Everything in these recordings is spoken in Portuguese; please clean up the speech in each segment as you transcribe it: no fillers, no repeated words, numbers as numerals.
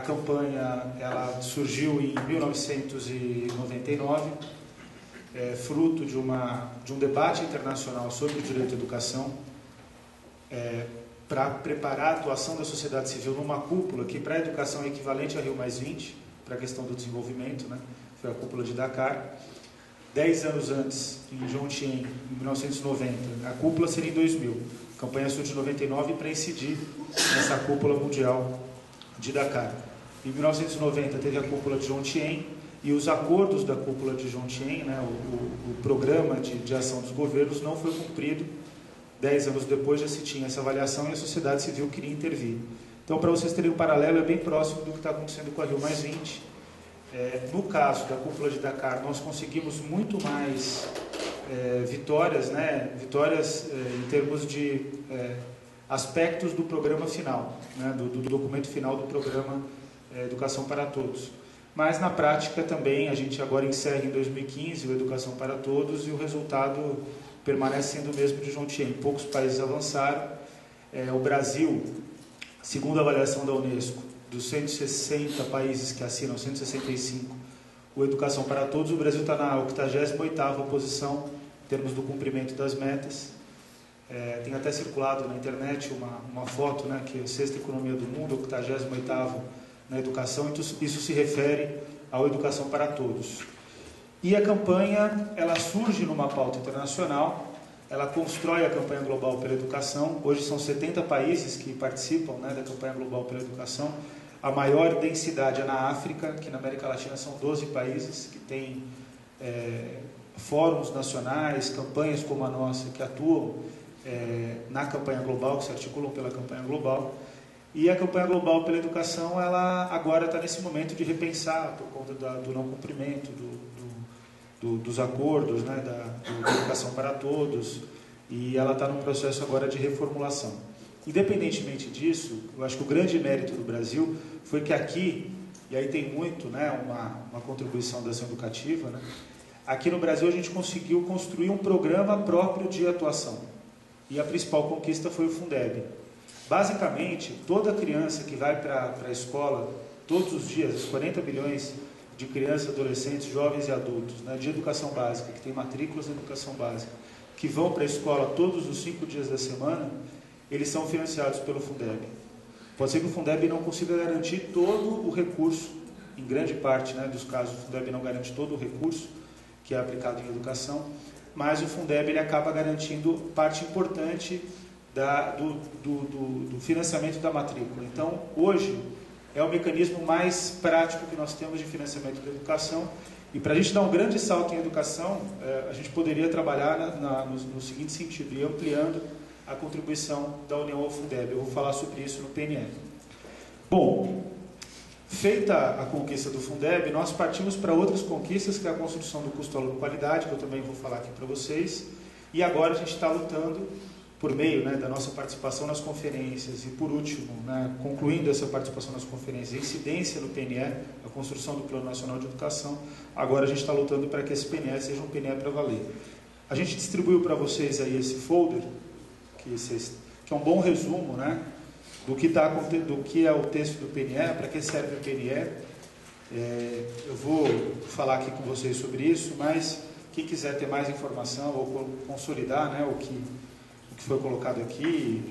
A campanha ela surgiu em 1999, fruto de um debate internacional sobre o direito à educação, para preparar a atuação da sociedade civil numa cúpula que para a educação é equivalente a Rio+20, para a questão do desenvolvimento, né? Foi a cúpula de Dakar. 10 anos antes, em Jomtien, em 1990, a cúpula seria em 2000. A campanha surge em 99 para incidir nessa cúpula mundial de Dakar. Em 1990 teve a cúpula de Jomtien e os acordos da cúpula de Jomtien, né, o programa de ação dos governos não foi cumprido. 10 anos depois já se tinha essa avaliação e a sociedade civil queria intervir. Então, para vocês terem um paralelo, é bem próximo do que está acontecendo com a Rio+20. No caso da cúpula de Dakar, nós conseguimos muito mais vitórias, né? Vitórias em termos de aspectos do programa final, né? do documento final do programa Educação para Todos. Mas, na prática, também, a gente agora encerra em 2015 o Educação para Todos e o resultado permanece sendo o mesmo de Jomtien. Poucos países avançaram. O Brasil, segundo a avaliação da Unesco, dos 160 países que assinam, 165, o Educação para Todos, o Brasil está na 88ª posição em termos do cumprimento das metas. Tem até circulado na internet uma foto, né, que é a sexta economia do mundo, 88ª na educação, então isso se refere à Educação para Todos. E a campanha, ela surge numa pauta internacional, ela constrói a campanha global pela educação. Hoje são 70 países que participam, né, da campanha global pela educação. A maior densidade é na África, que na América Latina são 12 países que têm fóruns nacionais, campanhas como a nossa, que atuam na campanha global, que se articulam pela campanha global. E a campanha global pela educação, ela agora está nesse momento de repensar, por conta do não cumprimento dos acordos, né, da Educação para Todos, e ela está num processo agora de reformulação. Independentemente disso, eu acho que o grande mérito do Brasil foi que aqui, e aí tem muito, né, uma contribuição da ação educativa, né, aqui no Brasil a gente conseguiu construir um programa próprio de atuação, e a principal conquista foi o Fundeb. Basicamente, toda criança que vai para a escola todos os dias, os 40 milhões de crianças, adolescentes, jovens e adultos, né, de educação básica, que tem matrículas de educação básica, que vão para a escola todos os 5 dias da semana, eles são financiados pelo Fundeb. Pode ser que o Fundeb não consiga garantir todo o recurso, em grande parte, né, dos casos, o Fundeb não garante todo o recurso que é aplicado em educação, mas o Fundeb ele acaba garantindo parte importante do financiamento da matrícula. Então, hoje, é o mecanismo mais prático que nós temos de financiamento da educação. E para a gente dar um grande salto em educação, a gente poderia trabalhar no seguinte sentido, e ampliando a contribuição da União ao Fundeb. Eu vou falar sobre isso no PNE. Bom, feita a conquista do Fundeb, nós partimos para outras conquistas, que é a construção do custo aluno qualidade, que eu também vou falar aqui para vocês. E agora a gente está lutando por meio, né, da nossa participação nas conferências, e por último, né, concluindo essa participação nas conferências, a incidência no PNE, a construção do Plano Nacional de Educação. Agora a gente está lutando para que esse PNE seja um PNE para valer. A gente distribuiu para vocês aí esse folder, que é um bom resumo, né, do que é o texto do PNE, para que serve o PNE. Eu vou falar aqui com vocês sobre isso, mas quem quiser ter mais informação ou consolidar, né, o que foi colocado aqui,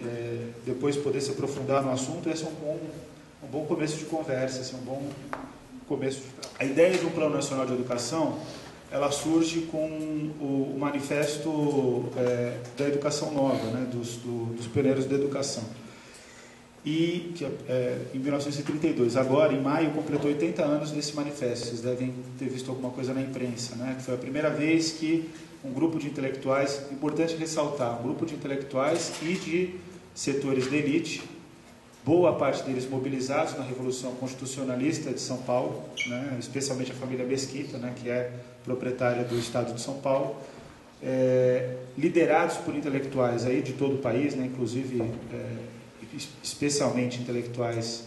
depois poder se aprofundar no assunto, esse é um bom começo de conversa, esse é um bom começo de trabalho. A ideia de um Plano Nacional de Educação, ela surge com o manifesto da educação nova, né, dos pioneiros da educação. E em 1932, agora em maio, completou 80 anos desse manifesto. Vocês devem ter visto alguma coisa na imprensa, né? Que foi a primeira vez que um grupo de intelectuais, importante ressaltar, um grupo de intelectuais e de setores de elite, boa parte deles mobilizados na Revolução Constitucionalista de São Paulo, né? Especialmente a família Mesquita, né? Que é proprietária do Estado de São Paulo, liderados por intelectuais aí de todo o país, né? Inclusive especialmente intelectuais,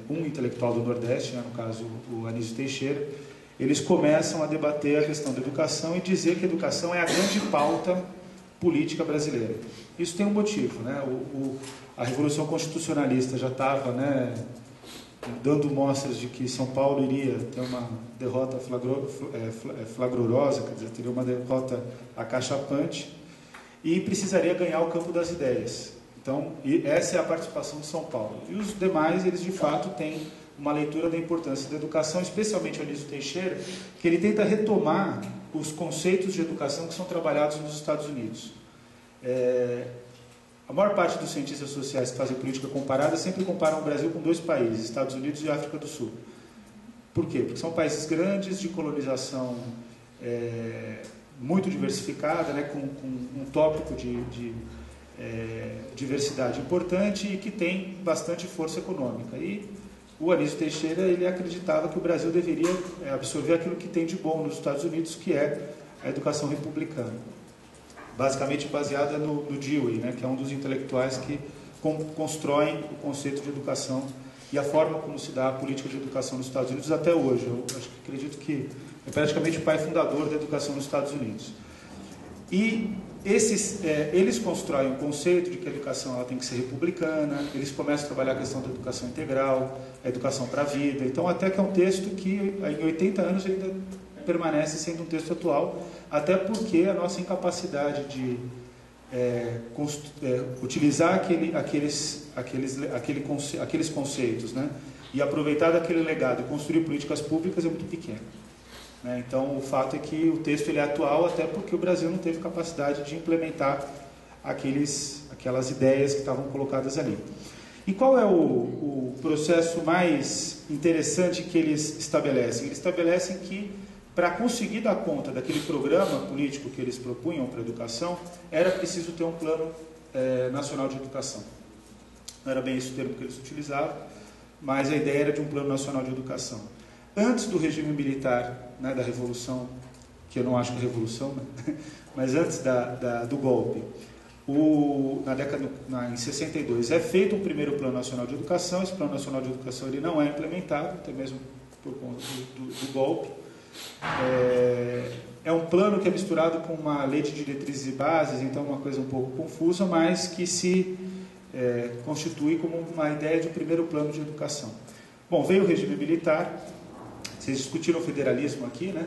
um intelectual do Nordeste, né, no caso o Anísio Teixeira. Eles começam a debater a questão da educação e dizer que a educação é a grande pauta política brasileira. Isso tem um motivo, né? A Revolução Constitucionalista já estava, né, dando mostras de que São Paulo iria ter uma derrota flagrosa, quer dizer, teria uma derrota acachapante, e precisaria ganhar o campo das ideias. Então, essa é a participação de São Paulo. E os demais, eles de fato têm uma leitura da importância da educação, especialmente o Anísio Teixeira, que ele tenta retomar os conceitos de educação que são trabalhados nos Estados Unidos. A maior parte dos cientistas sociais que fazem política comparada sempre comparam o Brasil com dois países, Estados Unidos e África do Sul. Por quê? Porque são países grandes, de colonização muito diversificada, né, com um tópico de diversidade importante e que tem bastante força econômica. E o Anísio Teixeira, ele acreditava que o Brasil deveria absorver aquilo que tem de bom nos Estados Unidos, que é a educação republicana. Basicamente baseada no Dewey, né, que é um dos intelectuais que constroem o conceito de educação e a forma como se dá a política de educação nos Estados Unidos até hoje. Eu acredito que é praticamente o pai fundador da educação nos Estados Unidos. E eles constroem o conceito de que a educação ela tem que ser republicana, eles começam a trabalhar a questão da educação integral, a educação para a vida. Então, até que é um texto que em 80 anos ainda permanece sendo um texto atual, até porque a nossa incapacidade de utilizar aqueles conceitos, né, e aproveitar daquele legado e construir políticas públicas é muito pequena. Então, o fato é que o texto ele é atual até porque o Brasil não teve capacidade de implementar aquelas ideias que estavam colocadas ali. E qual é o processo mais interessante que eles estabelecem? Eles estabelecem que, para conseguir dar conta daquele programa político que eles propunham para a educação, era preciso ter um plano nacional de educação. Não era bem esse o termo que eles utilizavam, mas a ideia era de um plano nacional de educação. Antes do regime militar, né, da Revolução, que eu não acho que é Revolução, né? Mas antes do golpe, em 62, é feito um primeiro Plano Nacional de Educação. Esse Plano Nacional de Educação ele não é implementado, até mesmo por conta do golpe. É um plano que é misturado com uma lei de diretrizes e bases, então é uma coisa um pouco confusa, mas que se constitui como uma ideia de um primeiro plano de educação. Bom, veio o regime militar. Vocês discutiram o federalismo aqui, né,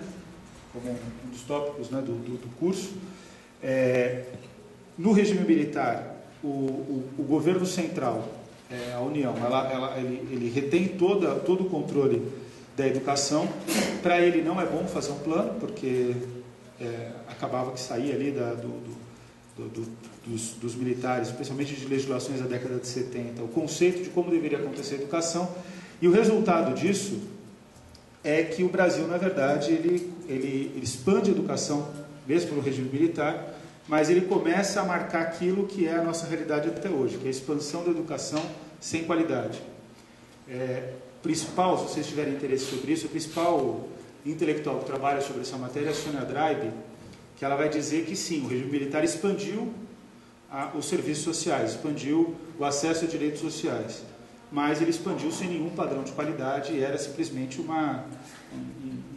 como um dos tópicos, né, do curso. No regime militar, o governo central, a União, ele retém todo o controle da educação. Para ele não é bom fazer um plano, porque acabava que saía ali dos militares, especialmente de legislações da década de 70, o conceito de como deveria acontecer a educação. E o resultado disso é que o Brasil, na verdade, ele expande a educação, mesmo pelo regime militar, mas ele começa a marcar aquilo que é a nossa realidade até hoje, que é a expansão da educação sem qualidade. Principal, se vocês tiverem interesse sobre isso, o principal intelectual que trabalha sobre essa matéria é a Sônia Draibe, que ela vai dizer que sim, o regime militar expandiu os serviços sociais, expandiu o acesso a direitos sociais, mas ele expandiu sem nenhum padrão de qualidade e era simplesmente um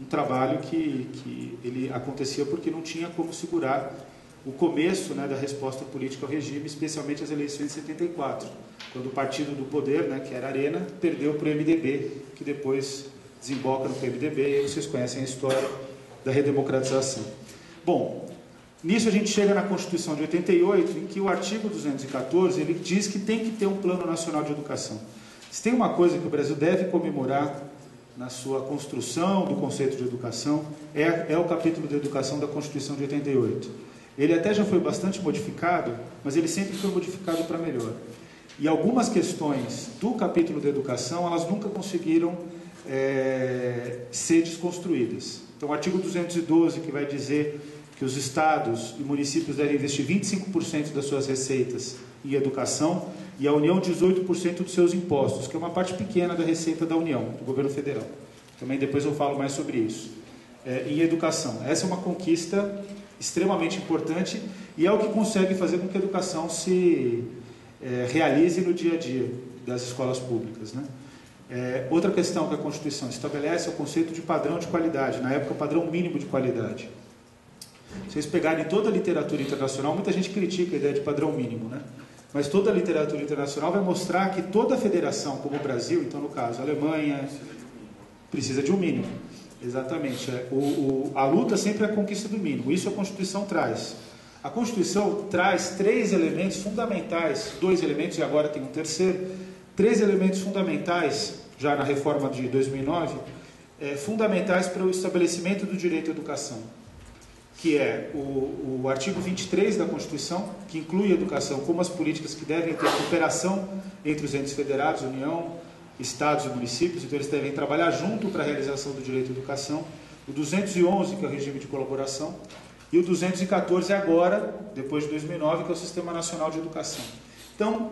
trabalho que ele acontecia porque não tinha como segurar o começo, né, da resposta política ao regime, especialmente as eleições de 74, quando o partido do poder, né, que era a Arena, perdeu para o MDB, que depois desemboca no PMDB, e aí vocês conhecem a história da redemocratização. Bom, nisso a gente chega na Constituição de 88, em que o artigo 214, ele diz que tem que ter um Plano Nacional de Educação. Se tem uma coisa que o Brasil deve comemorar na sua construção do conceito de educação, é o capítulo de educação da Constituição de 88. Ele até já foi bastante modificado, mas ele sempre foi modificado para melhor. E algumas questões do capítulo de educação, elas nunca conseguiram ser desconstruídas. Então, o artigo 212, que vai dizer que os estados e municípios devem investir 25% das suas receitas em educação e a União 18% dos seus impostos, que é uma parte pequena da receita da União, do governo federal. Também depois eu falo mais sobre isso. Em educação. Essa é uma conquista extremamente importante e é o que consegue fazer com que a educação se realize no dia a dia das escolas públicas, né? Outra questão que a Constituição estabelece é o conceito de padrão de qualidade, na época padrão mínimo de qualidade. Se vocês pegarem toda a literatura internacional, muita gente critica a ideia de padrão mínimo, né? mas toda a literatura internacional vai mostrar que toda federação, como o Brasil, então no caso a Alemanha, precisa de um mínimo. Exatamente. A luta sempre é a conquista do mínimo. Isso a Constituição traz. A Constituição traz 3 elementos fundamentais, 2 elementos e agora tem um terceiro, 3 elementos fundamentais, já na reforma de 2009, fundamentais para o estabelecimento do direito à educação, que é o artigo 23 da Constituição, que inclui a educação como as políticas que devem ter cooperação entre os entes federados, União, Estados e municípios, então eles devem trabalhar junto para a realização do direito à educação. O 211, que é o regime de colaboração, e o 214 agora, depois de 2009, que é o Sistema Nacional de Educação. Então,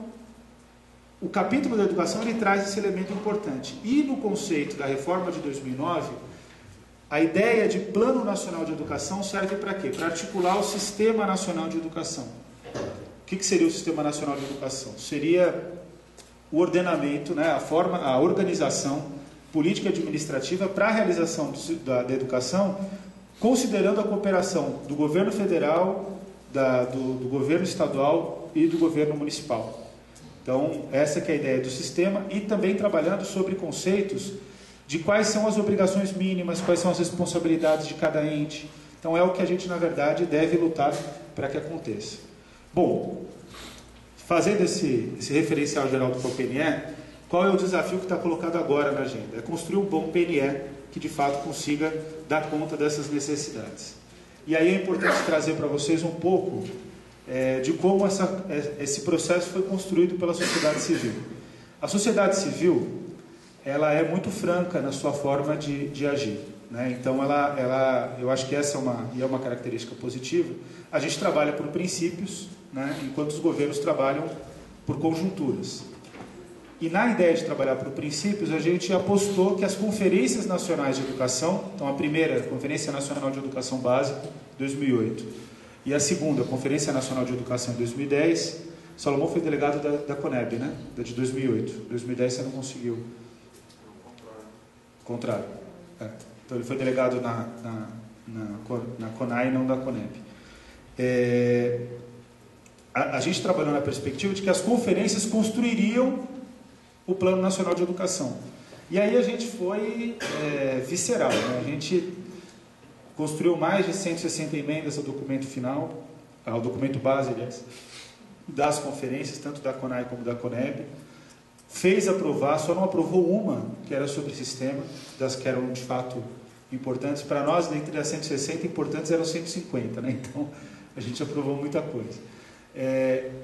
o capítulo da educação ele traz esse elemento importante. E no conceito da reforma de 2009, a ideia de Plano Nacional de Educação serve para quê? Para articular o Sistema Nacional de Educação. O que seria o Sistema Nacional de Educação? Seria o ordenamento, né, a organização política administrativa para a realização da educação, considerando a cooperação do governo federal, do governo estadual e do governo municipal. Então, essa que é a ideia do sistema, e também trabalhando sobre conceitos de quais são as obrigações mínimas, quais são as responsabilidades de cada ente. Então, é o que a gente, na verdade, deve lutar para que aconteça. Bom, fazendo esse referencial geral do PNE, qual é o desafio que está colocado agora na agenda? É construir um bom PNE que, de fato, consiga dar conta dessas necessidades. E aí é importante trazer para vocês um pouco de como esse processo foi construído pela sociedade civil. A sociedade civil, ela é muito franca na sua forma de agir, né? Então, eu acho que essa é uma característica positiva. A gente trabalha por princípios, né, enquanto os governos trabalham por conjunturas. E na ideia de trabalhar por princípios, a gente apostou que as conferências nacionais de educação, então a primeira, Conferência Nacional de Educação Básica, 2008, e a segunda, Conferência Nacional de Educação, em 2010, Salomão foi delegado da CONEB, né, da de 2008. 2010 você não conseguiu. Contrário. Então ele foi delegado na CONAI e não da CONEB. A gente trabalhou na perspectiva de que as conferências construiriam o Plano Nacional de Educação. E aí a gente foi visceral, né? A gente construiu mais de 160 emendas ao documento final, ao documento base, aliás, das conferências, tanto da CONAI como da CONEB. Fez aprovar, só não aprovou uma, que era sobre sistema, das que eram de fato importantes. Para nós, dentre das 160 importantes, eram 150, né? Então a gente aprovou muita coisa.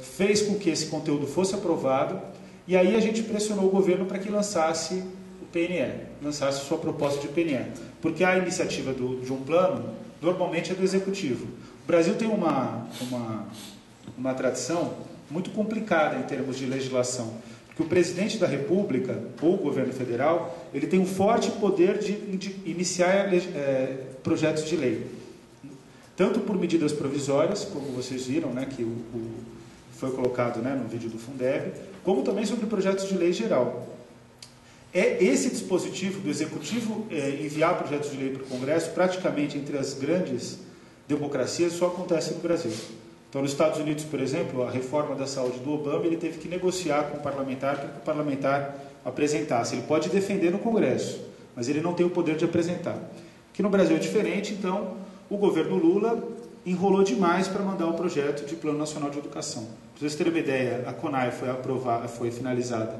Fez com que esse conteúdo fosse aprovado, e aí a gente pressionou o governo para que lançasse o PNE, lançasse sua proposta de PNE, porque a iniciativa de um plano normalmente é do executivo. O Brasil tem uma tradição muito complicada em termos de legislação, porque o presidente da República, ou o governo federal, ele tem um forte poder de iniciar projetos de lei, tanto por medidas provisórias, como vocês viram, né, que foi colocado, né, no vídeo do Fundeb, como também sobre projetos de lei geral. Esse dispositivo do Executivo enviar projetos de lei para o Congresso, praticamente entre as grandes democracias, só acontece no Brasil. Então, nos Estados Unidos, por exemplo, a reforma da saúde do Obama, ele teve que negociar com o parlamentar para que o parlamentar apresentasse. Ele pode defender no Congresso, mas ele não tem o poder de apresentar. Aqui no Brasil é diferente, então o governo Lula enrolou demais para mandar o projeto de Plano Nacional de Educação. Para vocês terem uma ideia, a CONAI foi finalizada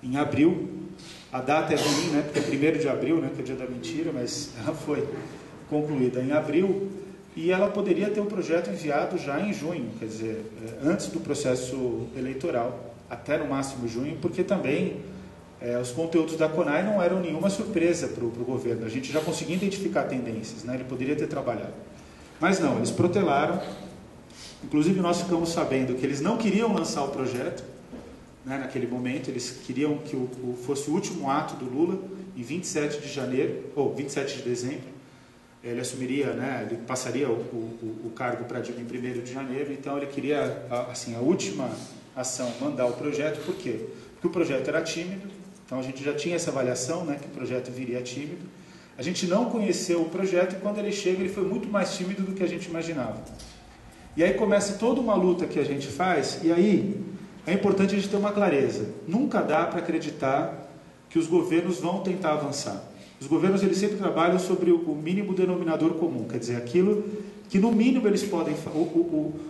em abril. A data é ruim, né, porque é 1º de abril, né, que é o dia da mentira, mas ela foi concluída em abril. E ela poderia ter o projeto enviado já em junho, quer dizer, antes do processo eleitoral, até no máximo junho, porque também os conteúdos da CONAI não eram nenhuma surpresa para o governo. A gente já conseguia identificar tendências, né? Ele poderia ter trabalhado. Mas não, eles protelaram. Inclusive nós ficamos sabendo que eles não queriam lançar o projeto, né, naquele momento. Eles queriam que fosse o último ato do Lula, em 27 de janeiro, ou 27 de dezembro. Ele assumiria, né, ele passaria o cargo para Dilma em 1º de janeiro, então ele queria, assim, a última ação, mandar o projeto. Por quê? Porque o projeto era tímido, então a gente já tinha essa avaliação, né, que o projeto viria tímido. A gente não conheceu o projeto e quando ele chega ele foi muito mais tímido do que a gente imaginava. E aí começa toda uma luta que a gente faz, e aí é importante a gente ter uma clareza. Nunca dá para acreditar que os governos vão tentar avançar. Os governos eles sempre trabalham sobre o mínimo denominador comum, quer dizer, aquilo que no mínimo eles podem...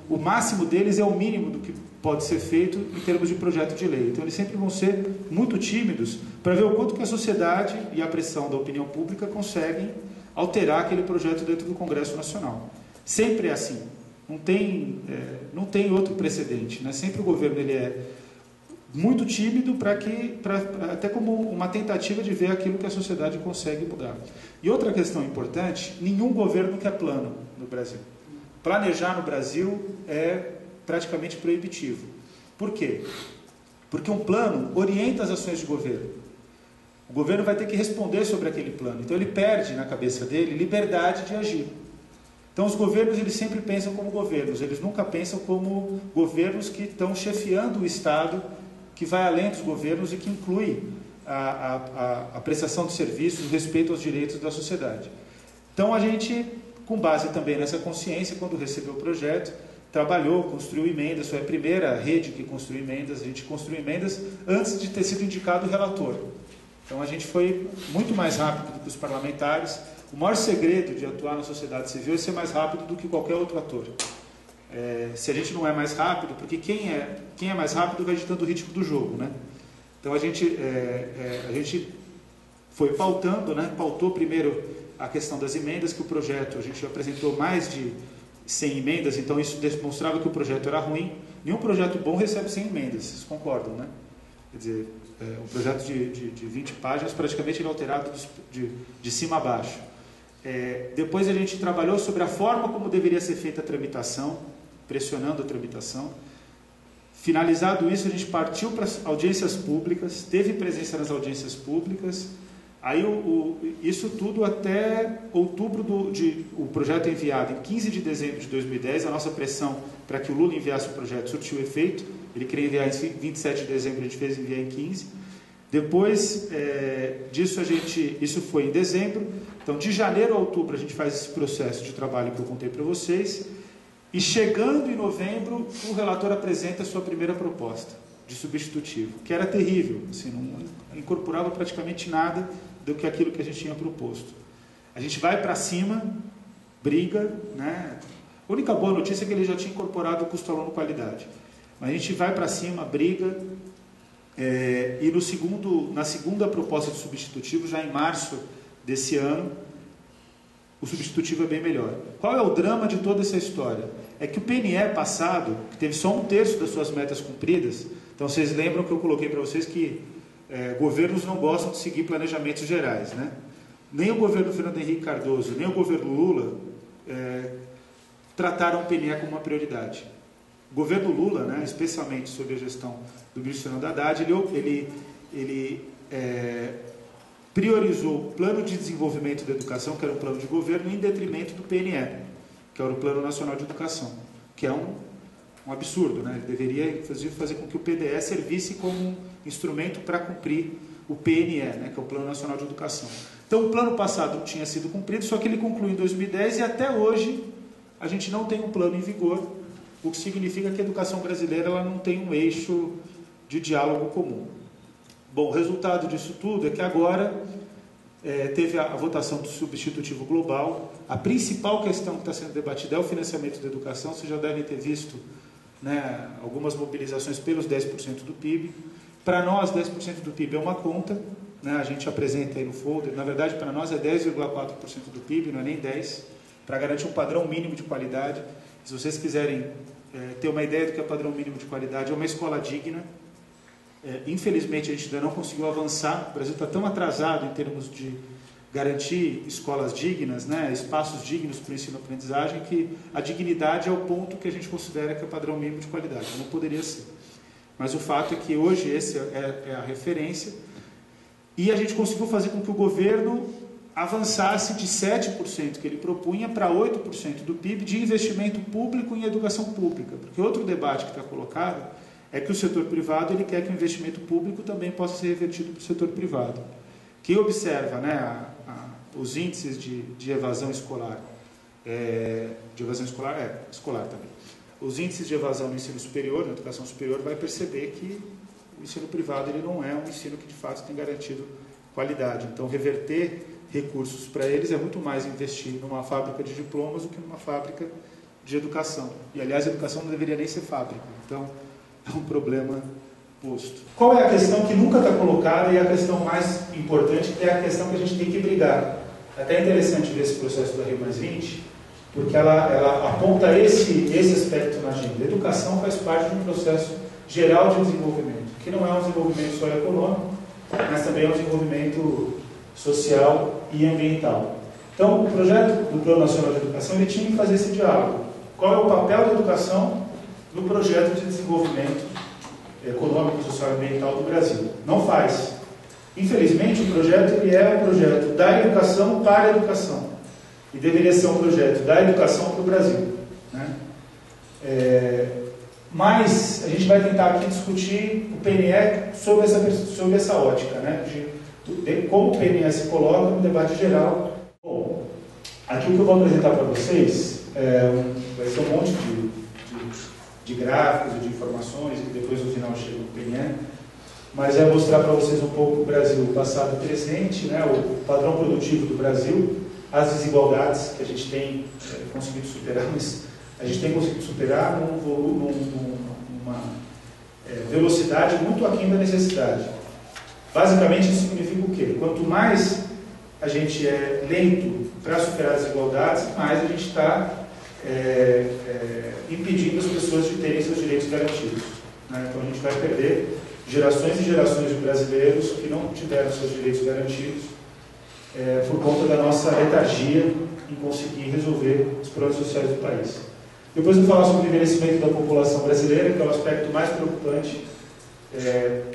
O máximo deles é o mínimo do que pode ser feito em termos de projeto de lei. Então eles sempre vão ser muito tímidos para ver o quanto que a sociedade e a pressão da opinião pública conseguem alterar aquele projeto dentro do Congresso Nacional. Sempre é assim. Não tem outro precedente, né? Sempre o governo ele é muito tímido até como uma tentativa de ver aquilo que a sociedade consegue mudar. E outra questão importante, nenhum governo quer plano no Brasil. Planejar no Brasil é praticamente proibitivo. Por quê? Porque um plano orienta as ações de governo. O governo vai ter que responder sobre aquele plano. Então ele perde na cabeça dele liberdade de agir. Então os governos eles sempre pensam como governos, eles nunca pensam como governos que estão chefiando o Estado, que vai além dos governos e que inclui a prestação de serviços, o respeito aos direitos da sociedade. Então a gente, com base também nessa consciência, quando recebeu o projeto, trabalhou, construiu emendas, foi a primeira rede que construiu emendas, a gente construiu emendas antes de ter sido indicado o relator. Então a gente foi muito mais rápido do que os parlamentares. O maior segredo de atuar na sociedade civil é ser mais rápido do que qualquer outro ator. Se a gente não é mais rápido, porque quem é mais rápido vai ditando o ritmo do jogo, né? Então a gente foi pautando, né? Pautou primeiro a questão das emendas, que o projeto, a gente apresentou mais de 100 emendas, então isso demonstrava que o projeto era ruim. Nenhum projeto bom recebe 100 emendas, vocês concordam, né? Quer dizer, um projeto de 20 páginas praticamente inalterado de cima a baixo. Depois a gente trabalhou sobre a forma como deveria ser feita a tramitação, pressionando a tramitação. Finalizado isso, a gente partiu para as audiências públicas, teve presença nas audiências públicas. Aí isso tudo até outubro o projeto é enviado em 15 de dezembro de 2010. A nossa pressão para que o Lula enviasse o projeto surtiu efeito. Ele queria enviar em 27 de dezembro, a gente fez enviar em 15. Depois disso, isso foi em dezembro. Então, de janeiro a outubro, a gente faz esse processo de trabalho que eu contei para vocês. E chegando em novembro, o relator apresenta a sua primeira proposta de substitutivo, que era terrível, assim, não incorporava praticamente nada do que aquilo que a gente tinha proposto. A gente vai para cima, briga, né? A única boa notícia é que ele já tinha incorporado o custo aluno qualidade. Mas a gente vai para cima, briga, e na segunda proposta de substitutivo, já em março desse ano, o substitutivo é bem melhor. Qual é o drama de toda essa história? É que o PNE passado, que teve só 1/3 das suas metas cumpridas, então vocês lembram que eu coloquei para vocês que governos não gostam de seguir planejamentos gerais, né? Nem o governo Fernando Henrique Cardoso, nem o governo Lula trataram o PNE como uma prioridade. O governo Lula, né, especialmente sob a gestão do ministro Fernando Haddad, ele priorizou o plano de desenvolvimento da educação, que era um plano de governo, em detrimento do PNE, que era o Plano Nacional de Educação, que é um absurdo, né? Ele deveria, inclusive, fazer com que o PDE servisse como um instrumento para cumprir o PNE, né, que é o Plano Nacional de Educação. Então, o plano passado tinha sido cumprido, só que ele concluiu em 2010 e até hoje a gente não tem um plano em vigor, o que significa que a educação brasileira ela não tem um eixo de diálogo comum. Bom, o resultado disso tudo é que agora teve a votação do substitutivo global. A principal questão que está sendo debatida é o financiamento da educação. Vocês já devem ter visto, né, algumas mobilizações pelos 10% do PIB. Para nós, 10% do PIB é uma conta, né, a gente apresenta aí no folder. Na verdade, para nós é 10,4% do PIB, não é nem 10%, para garantir um padrão mínimo de qualidade. Se vocês quiserem ter uma ideia do que é padrão mínimo de qualidade, é uma escola digna. Infelizmente, a gente ainda não conseguiu avançar. O Brasil está tão atrasado em termos de garantir escolas dignas, né, espaços dignos para o ensino-aprendizagem, que a dignidade é o ponto que a gente considera que é padrão mínimo de qualidade. Não poderia ser. Mas o fato é que hoje essa é a referência. E a gente conseguiu fazer com que o governo avançasse de 7% que ele propunha para 8% do PIB de investimento público em educação pública. Porque outro debate que está colocado é que o setor privado ele quer que o investimento público também possa ser revertido para o setor privado. Quem observa, né, os índices de evasão escolar, escolar também, os índices de evasão no ensino superior, na educação superior, vai perceber que o ensino privado ele não é um ensino que de fato tem garantido qualidade. Então, reverter recursos para eles é muito mais investir numa fábrica de diplomas do que numa fábrica de educação. E, aliás, a educação não deveria nem ser fábrica. Então, é um problema posto. Qual é a questão que nunca está colocada e a questão mais importante, que é a questão que a gente tem que brigar? É até interessante ver esse processo da Rio+20, porque ela aponta esse aspecto na agenda. A educação faz parte de um processo geral de desenvolvimento, que não é um desenvolvimento só econômico, mas também é um desenvolvimento social e ambiental. Então, o projeto do Plano Nacional de Educação ele tinha que fazer esse diálogo. Qual é o papel da educação no projeto de desenvolvimento econômico, social e ambiental do Brasil? Não faz. Infelizmente, o projeto ele é um projeto da educação para a educação. E deveria ser um projeto da educação para o Brasil. Né? Mas a gente vai tentar aqui discutir o PNE sobre essa ótica, né? de como o PNE se coloca no debate geral. Bom, aqui o que eu vou apresentar para vocês vai ser um monte de gráficos e de informações, que depois no final chega no PNE, mas é mostrar para vocês um pouco o Brasil passado e presente, né? O padrão produtivo do Brasil, as desigualdades que a gente tem conseguido superar, mas a gente tem conseguido superar numa velocidade muito aquém da necessidade. Basicamente, isso significa o quê? Quanto mais a gente é lento para superar as desigualdades, mais a gente está impedindo as pessoas de terem seus direitos garantidos. Né? Então, a gente vai perder gerações e gerações de brasileiros que não tiveram seus direitos garantidos por conta da nossa letargia em conseguir resolver os problemas sociais do país. Depois eu vou falar sobre o envelhecimento da população brasileira, que é o aspecto mais preocupante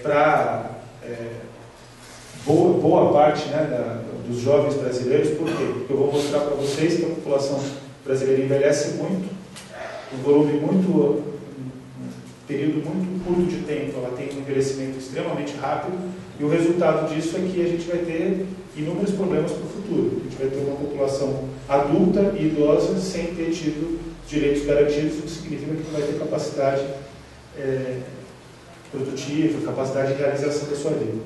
para boa parte, né, dos jovens brasileiros. Por quê? Porque eu vou mostrar para vocês que a população brasileira envelhece muito, um período muito curto de tempo, ela tem um envelhecimento extremamente rápido, e o resultado disso é que a gente vai ter inúmeros problemas para o futuro. A gente vai ter uma população adulta e idosa sem ter tido direitos garantidos, o que significa que não vai ter capacidade produtiva, capacidade de realização da sua vida.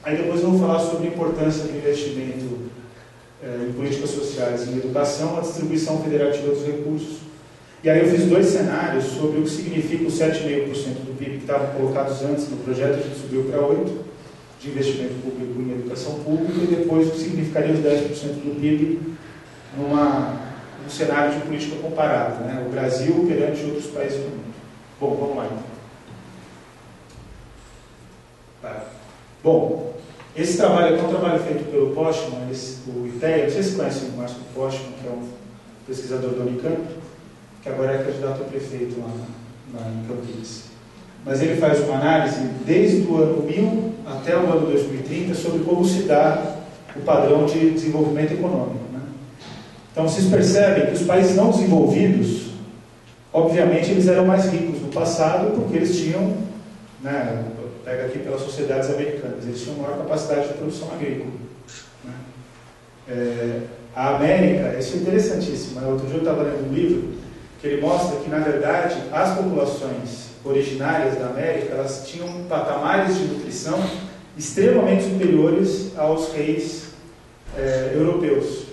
Aí depois eu vou falar sobre a importância do investimento em políticas sociais e em educação, a distribuição federativa dos recursos. E aí eu fiz 2 cenários sobre o que significa os 7,5% do PIB que estavam colocados antes no projeto, a gente subiu para 8% de investimento público em educação pública, e depois o que significaria os 10% do PIB num cenário de política comparada, né? O Brasil perante outros países do mundo. Bom, vamos lá então. Tá. Bom, esse trabalho aqui é um trabalho feito pelo Postman, o ITEA, não sei se vocês conhecem o Márcio Postman, que é um pesquisador da Unicamp, que agora é candidato a prefeito lá em Campinas. Mas ele faz uma análise desde o ano 1000 até o ano 2030 sobre como se dá o padrão de desenvolvimento econômico. Né? Então, vocês percebem que os países não desenvolvidos, obviamente, eles eram mais ricos no passado porque eles tinham, né, pega aqui pelas sociedades americanas, eles tinham maior capacidade de produção agrícola. Né? A América, isso é interessantíssimo. Outro dia eu estava lendo um livro que ele mostra que, na verdade, as populações originárias da América, elas tinham patamares de nutrição extremamente superiores aos reis europeus.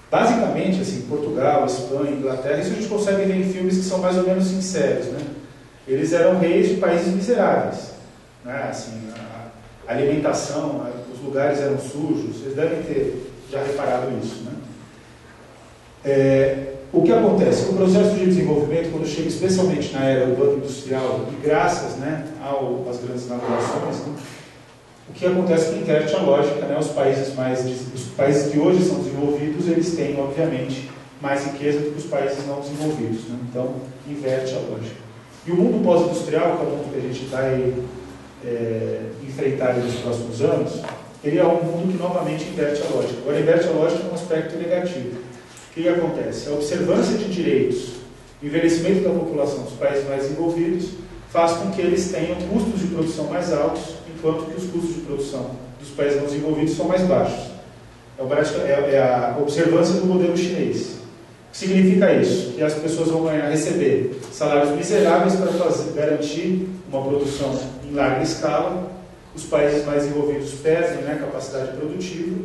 Basicamente, assim, Portugal, Espanha, Inglaterra, isso a gente consegue ver em filmes que são mais ou menos sinceros, né? Eles eram reis de países miseráveis, né? Assim, a alimentação, os lugares eram sujos, vocês devem ter já reparado isso, né? O que acontece? O processo de desenvolvimento, quando chega especialmente na era urbana industrial, e graças, né, às grandes navegações, né, o que acontece é que inverte a lógica, né? Os países que hoje são desenvolvidos, eles têm, obviamente, mais riqueza do que os países não desenvolvidos. Né? Então, inverte a lógica. E o mundo pós-industrial, que é o mundo que a gente vai enfrentar nos próximos anos, ele é um mundo que novamente inverte a lógica. Agora, inverte a lógica num aspecto negativo. O que acontece? A observância de direitos, o envelhecimento da população dos países mais desenvolvidos, faz com que eles tenham custos de produção mais altos, enquanto que os custos de produção dos países não desenvolvidos são mais baixos. É a observância do modelo chinês. O que significa isso? Que as pessoas vão receber salários miseráveis para garantir uma produção em larga escala. Os países mais envolvidos perdem, né, capacidade produtiva,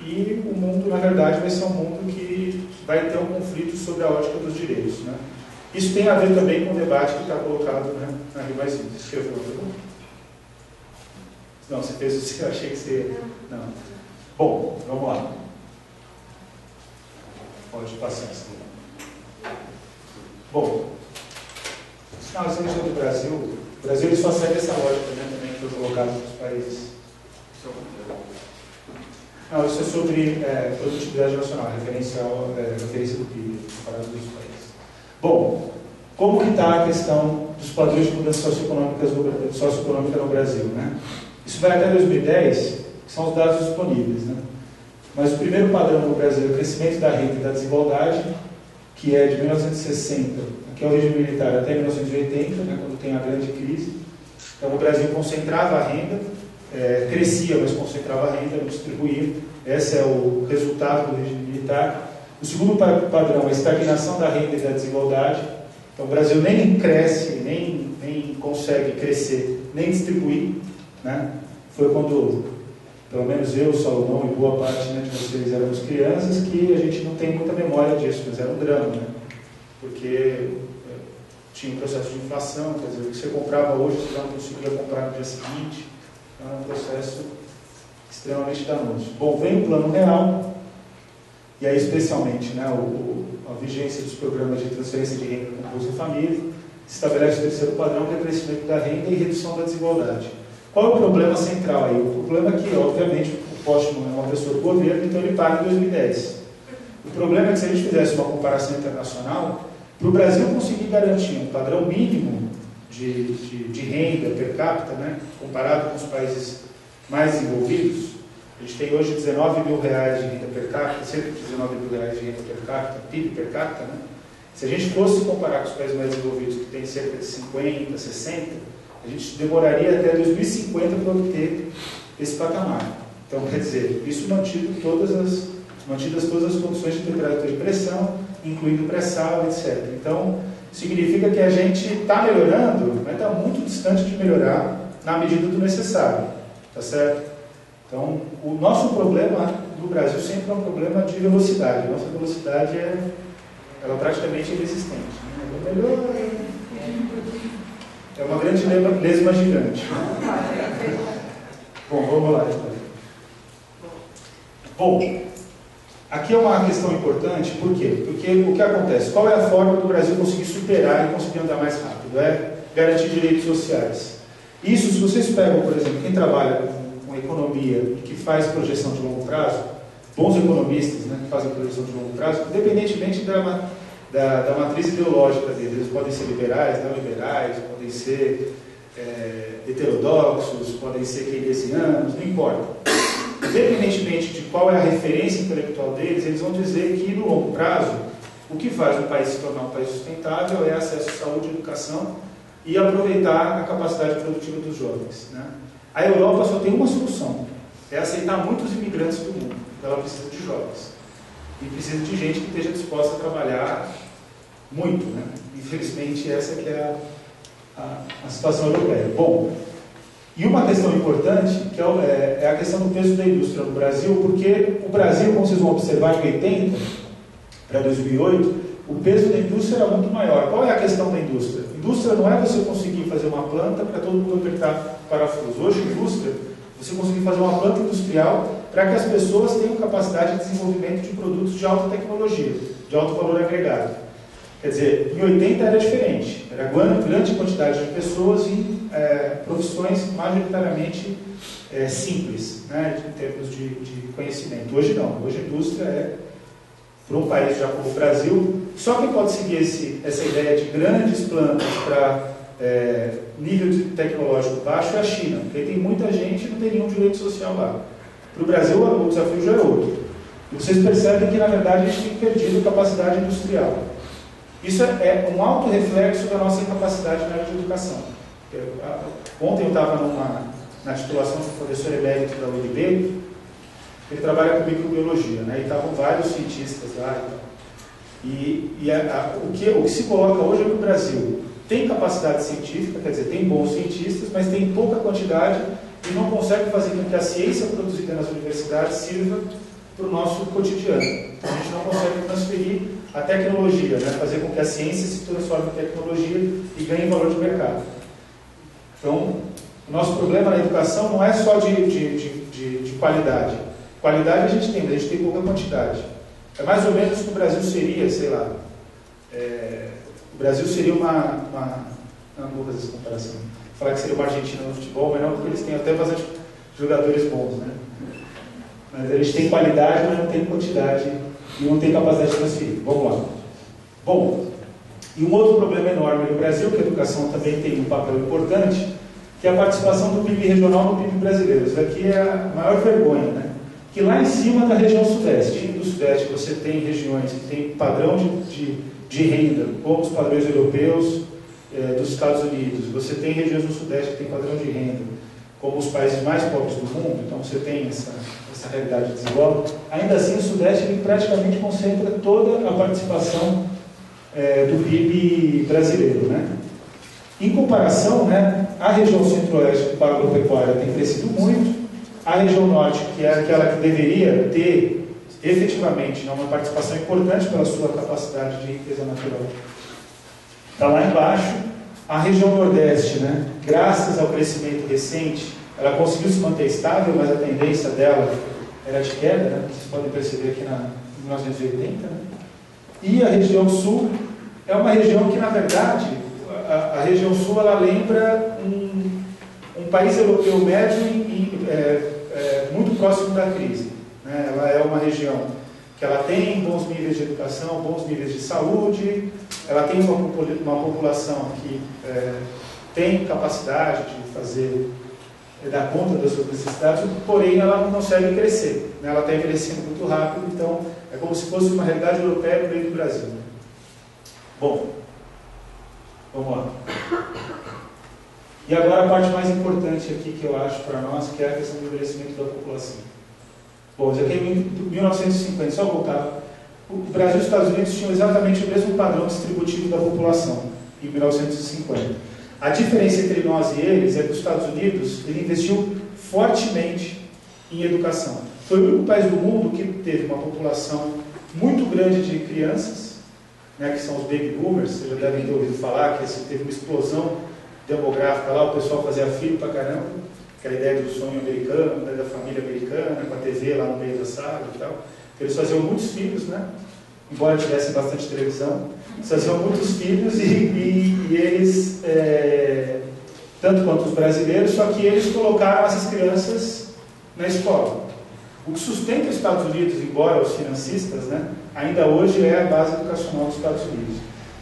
e o mundo, na verdade, vai ser um mundo que vai ter um conflito sobre a ótica dos direitos, né? Isso tem a ver também com o debate que está colocado, né, na Ribaizinho. Você escreveu uma pergunta? Não, você fez o seu, eu achei que você... Não. Bom, vamos lá. Pode passar essa. Bom, as leis do Brasil, o Brasil ele só segue essa lógica, né, também que foi colocada nos países. Não, isso é sobre produtividade nacional, referência do PIB, comparado dos países. Bom, como que está a questão dos padrões de mudança socioeconômica no Brasil, né? Isso vai até 2010, que são os dados disponíveis, né? Mas o primeiro padrão no Brasil é o crescimento da renda e da desigualdade, que é de 1960, que é o regime militar, até 1980, né, quando tem a grande crise. Então o Brasil concentrava a renda, crescia, mas concentrava a renda, não distribuía. Esse é o resultado do regime militar. O segundo padrão é a estagnação da renda e da desigualdade. Então o Brasil nem cresce, nem consegue crescer, nem distribuir, né? Foi quando, pelo menos eu, Salomão e boa parte, né, de vocês éramos crianças, que a gente não tem muita memória disso, mas era um drama, né? Porque tinha um processo de inflação, quer dizer, o que você comprava hoje você já não conseguia comprar no dia seguinte. Então é um processo extremamente danoso. Bom, vem o Plano Real, e aí especialmente, né, a vigência dos programas de transferência de renda com Bolsa Família, estabelece o terceiro padrão, que é o crescimento da renda e redução da desigualdade. Qual é o problema central aí? O problema é que, obviamente, o Postman é uma pessoa do governo, então ele paga em 2010. O problema é que se a gente fizesse uma comparação internacional, para o Brasil conseguir garantir um padrão mínimo de renda per capita, né, comparado com os países mais desenvolvidos, a gente tem hoje R$19 mil de renda per capita, cerca de R$19 mil de renda per capita, PIB per capita, né? Se a gente fosse comparar com os países mais desenvolvidos, que tem cerca de 50, 60, a gente demoraria até 2050 para obter esse patamar. Então, quer dizer, isso mantidas todas as condições de temperatura e pressão, incluindo pré-sal, etc. Então, significa que a gente está melhorando, mas está muito distante de melhorar na medida do necessário. Tá certo? Então, o nosso problema no Brasil sempre é um problema de velocidade. A nossa velocidade ela praticamente inexistente, né? É uma grande lesma gigante. Bom, vamos lá então. Bom, aqui é uma questão importante, por quê? Porque o que acontece? Qual é a forma do Brasil conseguir superar e conseguir andar mais rápido? É garantir direitos sociais. Isso, se vocês pegam, por exemplo, quem trabalha com economia e que faz projeção de longo prazo, bons economistas, né, que fazem projeção de longo prazo, independentemente da matriz ideológica deles, eles podem ser liberais, não liberais, podem ser heterodoxos, podem ser keynesianos, não importa. Independentemente de qual é a referência intelectual deles, eles vão dizer que no longo prazo, o que faz um país se tornar um país sustentável é acesso à saúde e educação e aproveitar a capacidade produtiva dos jovens, né? A Europa só tem uma solução, é aceitar muitos imigrantes do mundo. Ela precisa de jovens e precisa de gente que esteja disposta a trabalhar muito, né? Infelizmente essa que é a situação europeia. Bom, e uma questão importante que é a questão do peso da indústria no Brasil, porque o Brasil, como vocês vão observar, em 80 para 2008, o peso da indústria era muito maior. Qual é a questão da indústria? Indústria não é você conseguir fazer uma planta para todo mundo apertar parafuso. Hoje, indústria, você conseguir fazer uma planta industrial para que as pessoas tenham capacidade de desenvolvimento de produtos de alta tecnologia, de alto valor agregado. Quer dizer, em 80 era diferente. Era grande quantidade de pessoas em profissões majoritariamente simples, né, em termos de conhecimento. Hoje não. Hoje a indústria para um país já como o Brasil, só quem pode seguir essa ideia de grandes plantas para nível tecnológico baixo é a China, porque tem muita gente e não tem nenhum direito social lá. Para o Brasil, o desafio já é outro. E vocês percebem que, na verdade, a gente tem perdido capacidade industrial. Isso é um alto reflexo da nossa incapacidade na área de educação. Ontem eu estava na titulação do professor emérito da UNB, ele trabalha com microbiologia, né? E estavam vários cientistas lá. O que se coloca hoje é que o Brasil tem capacidade científica, quer dizer, tem bons cientistas, mas tem pouca quantidade e não consegue fazer com que a ciência produzida nas universidades sirva para o nosso cotidiano. Então, a gente não consegue transferir a tecnologia, né? Fazer com que a ciência se transforme em tecnologia e ganhe valor de mercado. Então, o nosso problema na educação não é só de qualidade. Qualidade a gente tem, mas a gente tem pouca quantidade. É mais ou menos que o Brasil seria, sei lá, o Brasil seria não vou fazer essa comparação. Falar que seria uma Argentina no futebol, mas não, porque eles têm até bastante jogadores bons, né? Mas eles têm qualidade, mas não têm quantidade e não têm capacidade de transferir. Vamos lá. Bom, e um outro problema enorme no Brasil, que a educação também tem um papel importante, que é a participação do PIB regional no PIB brasileiro. Isso aqui é a maior vergonha, né? Que lá em cima da região sudeste, do sudeste, você tem regiões que têm padrão de renda, como os padrões europeus dos Estados Unidos. Você tem regiões do sudeste que têm padrão de renda, como os países mais pobres do mundo. Então você tem essa realidade desigual. Ainda assim, o sudeste ele praticamente concentra toda a participação do PIB brasileiro, né? Em comparação, né, a região centro-oeste com a agropecuária tem crescido muito. A região norte, que é aquela que deveria ter efetivamente uma participação importante pela sua capacidade de riqueza natural, está lá embaixo. A região nordeste, né, graças ao crescimento recente, ela conseguiu se manter estável, mas a tendência dela era de queda, né? Vocês podem perceber aqui em 1980. Né? E a região sul é uma região que, na verdade, a região sul ela lembra um país europeu médio muito próximo da crise. Né? Ela é uma região que ela tem bons níveis de educação, bons níveis de saúde, ela tem uma população que tem capacidade de dar conta das suas necessidades, porém ela não consegue crescer. Né? Ela está envelhecendo muito rápido, então é como se fosse uma realidade europeia no meio do Brasil. Né? Bom, vamos lá. E agora a parte mais importante aqui que eu acho para nós, que é a questão do envelhecimento da população. Bom, isso aqui é em 1950, só voltar. O Brasil e os Estados Unidos tinham exatamente o mesmo padrão distributivo da população, em 1950. A diferença entre nós e eles é que os Estados Unidos ele investiu fortemente em educação. Foi o único país do mundo que teve uma população muito grande de crianças, né, que são os baby boomers, vocês já devem ter ouvido falar, que teve uma explosão demográfica lá, o pessoal fazia filho pra caramba, aquela ideia do sonho americano, da família americana, com a TV lá no meio da sala e tal. Eles faziam muitos filhos, né? Embora tivessem bastante televisão, eles faziam muitos filhos e eles, tanto quanto os brasileiros, só que eles colocaram essas crianças na escola. O que sustenta os Estados Unidos, embora os financistas, né, ainda hoje é a base educacional dos Estados Unidos.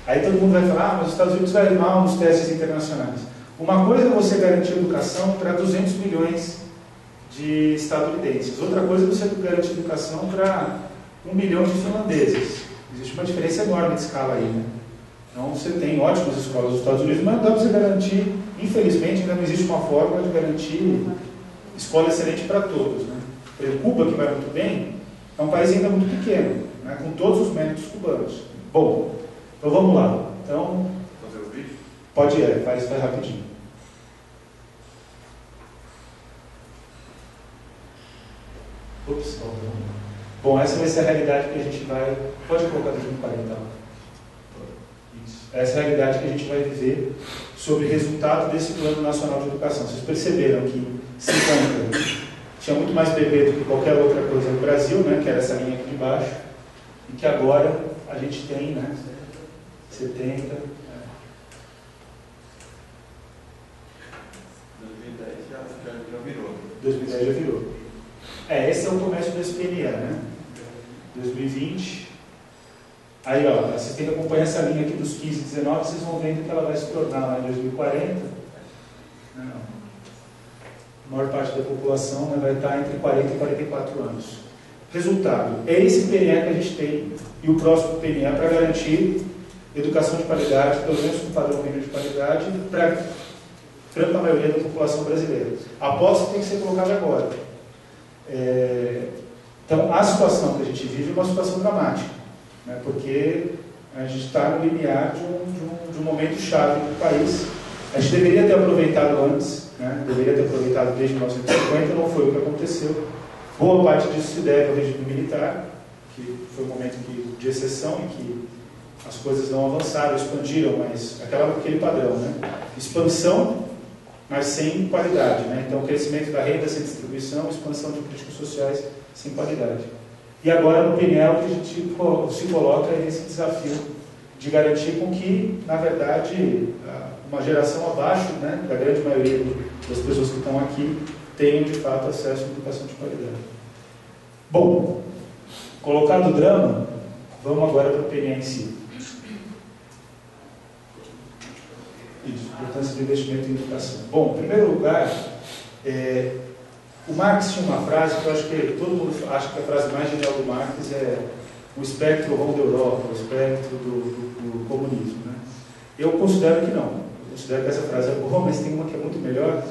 Aí todo mundo vai falar, mas os Estados Unidos vai mal nos testes internacionais. Uma coisa é você garantir educação para 200 milhões de estadunidenses. Outra coisa é você garantir educação para 1 milhão de finlandeses. Existe uma diferença enorme de escala aí, né? Então você tem ótimas escolas dos Estados Unidos, mas não dá para você garantir, infelizmente ainda não existe uma fórmula de garantir escola excelente para todos, né? Por exemplo, Cuba, que vai muito bem, é um país ainda muito pequeno, né, com todos os méritos cubanos. Bom, então vamos lá. Então, fazer o vídeo? Pode faz rapidinho. Ups, bom, essa vai ser a realidade que a gente vai... Pode colocar 2040 lá. Isso. Essa é a realidade que a gente vai viver sobre o resultado desse Plano Nacional de Educação. Vocês perceberam que em 50 tinha muito mais bebê do que qualquer outra coisa no Brasil, né, que era essa linha aqui de baixo, e que agora a gente tem, né, 70... 2010 já virou. 2010 já virou. Esse é o começo do SPNE, né? 2020. Aí, ó, vocês têm que acompanhar essa linha aqui dos 15 e 19, vocês vão vendo que ela vai se tornar lá em 2040. Não. A maior parte da população, né, vai estar entre 40 e 44 anos. Resultado, é esse PNE que a gente tem e o próximo PNE para garantir educação de qualidade, pelo menos com padrão mínimo de qualidade, para a grande maioria da população brasileira. A aposta tem que ser colocada agora. Então, a situação que a gente vive é uma situação dramática. né, porque a gente está no limiar de um momento chave do país. A gente deveria ter aproveitado antes, né, deveria ter aproveitado desde 1950, não foi o que aconteceu. Boa parte disso se deve ao regime militar, que foi um momento de exceção em que as coisas não avançaram, expandiram, mas aquele padrão, né? Expansão, mas sem qualidade, né? Então, crescimento da renda sem distribuição, expansão de políticas sociais sem qualidade. E agora, no PNL, que a gente se coloca nesse desafio de garantir com que, na verdade, uma geração abaixo, né, da grande maioria das pessoas que estão aqui tenham, de fato, acesso à educação de qualidade. Bom, colocado o drama, vamos agora para o PNL em si. Isso, importância do investimento em educação. Bom, em primeiro lugar, o Marx tinha uma frase que eu acho que todo mundo acha que a frase mais genial do Marx é o espectro ruim da Europa, o espectro do comunismo, né? Eu considero que não. Eu considero que essa frase é boa, mas tem uma que é muito melhor,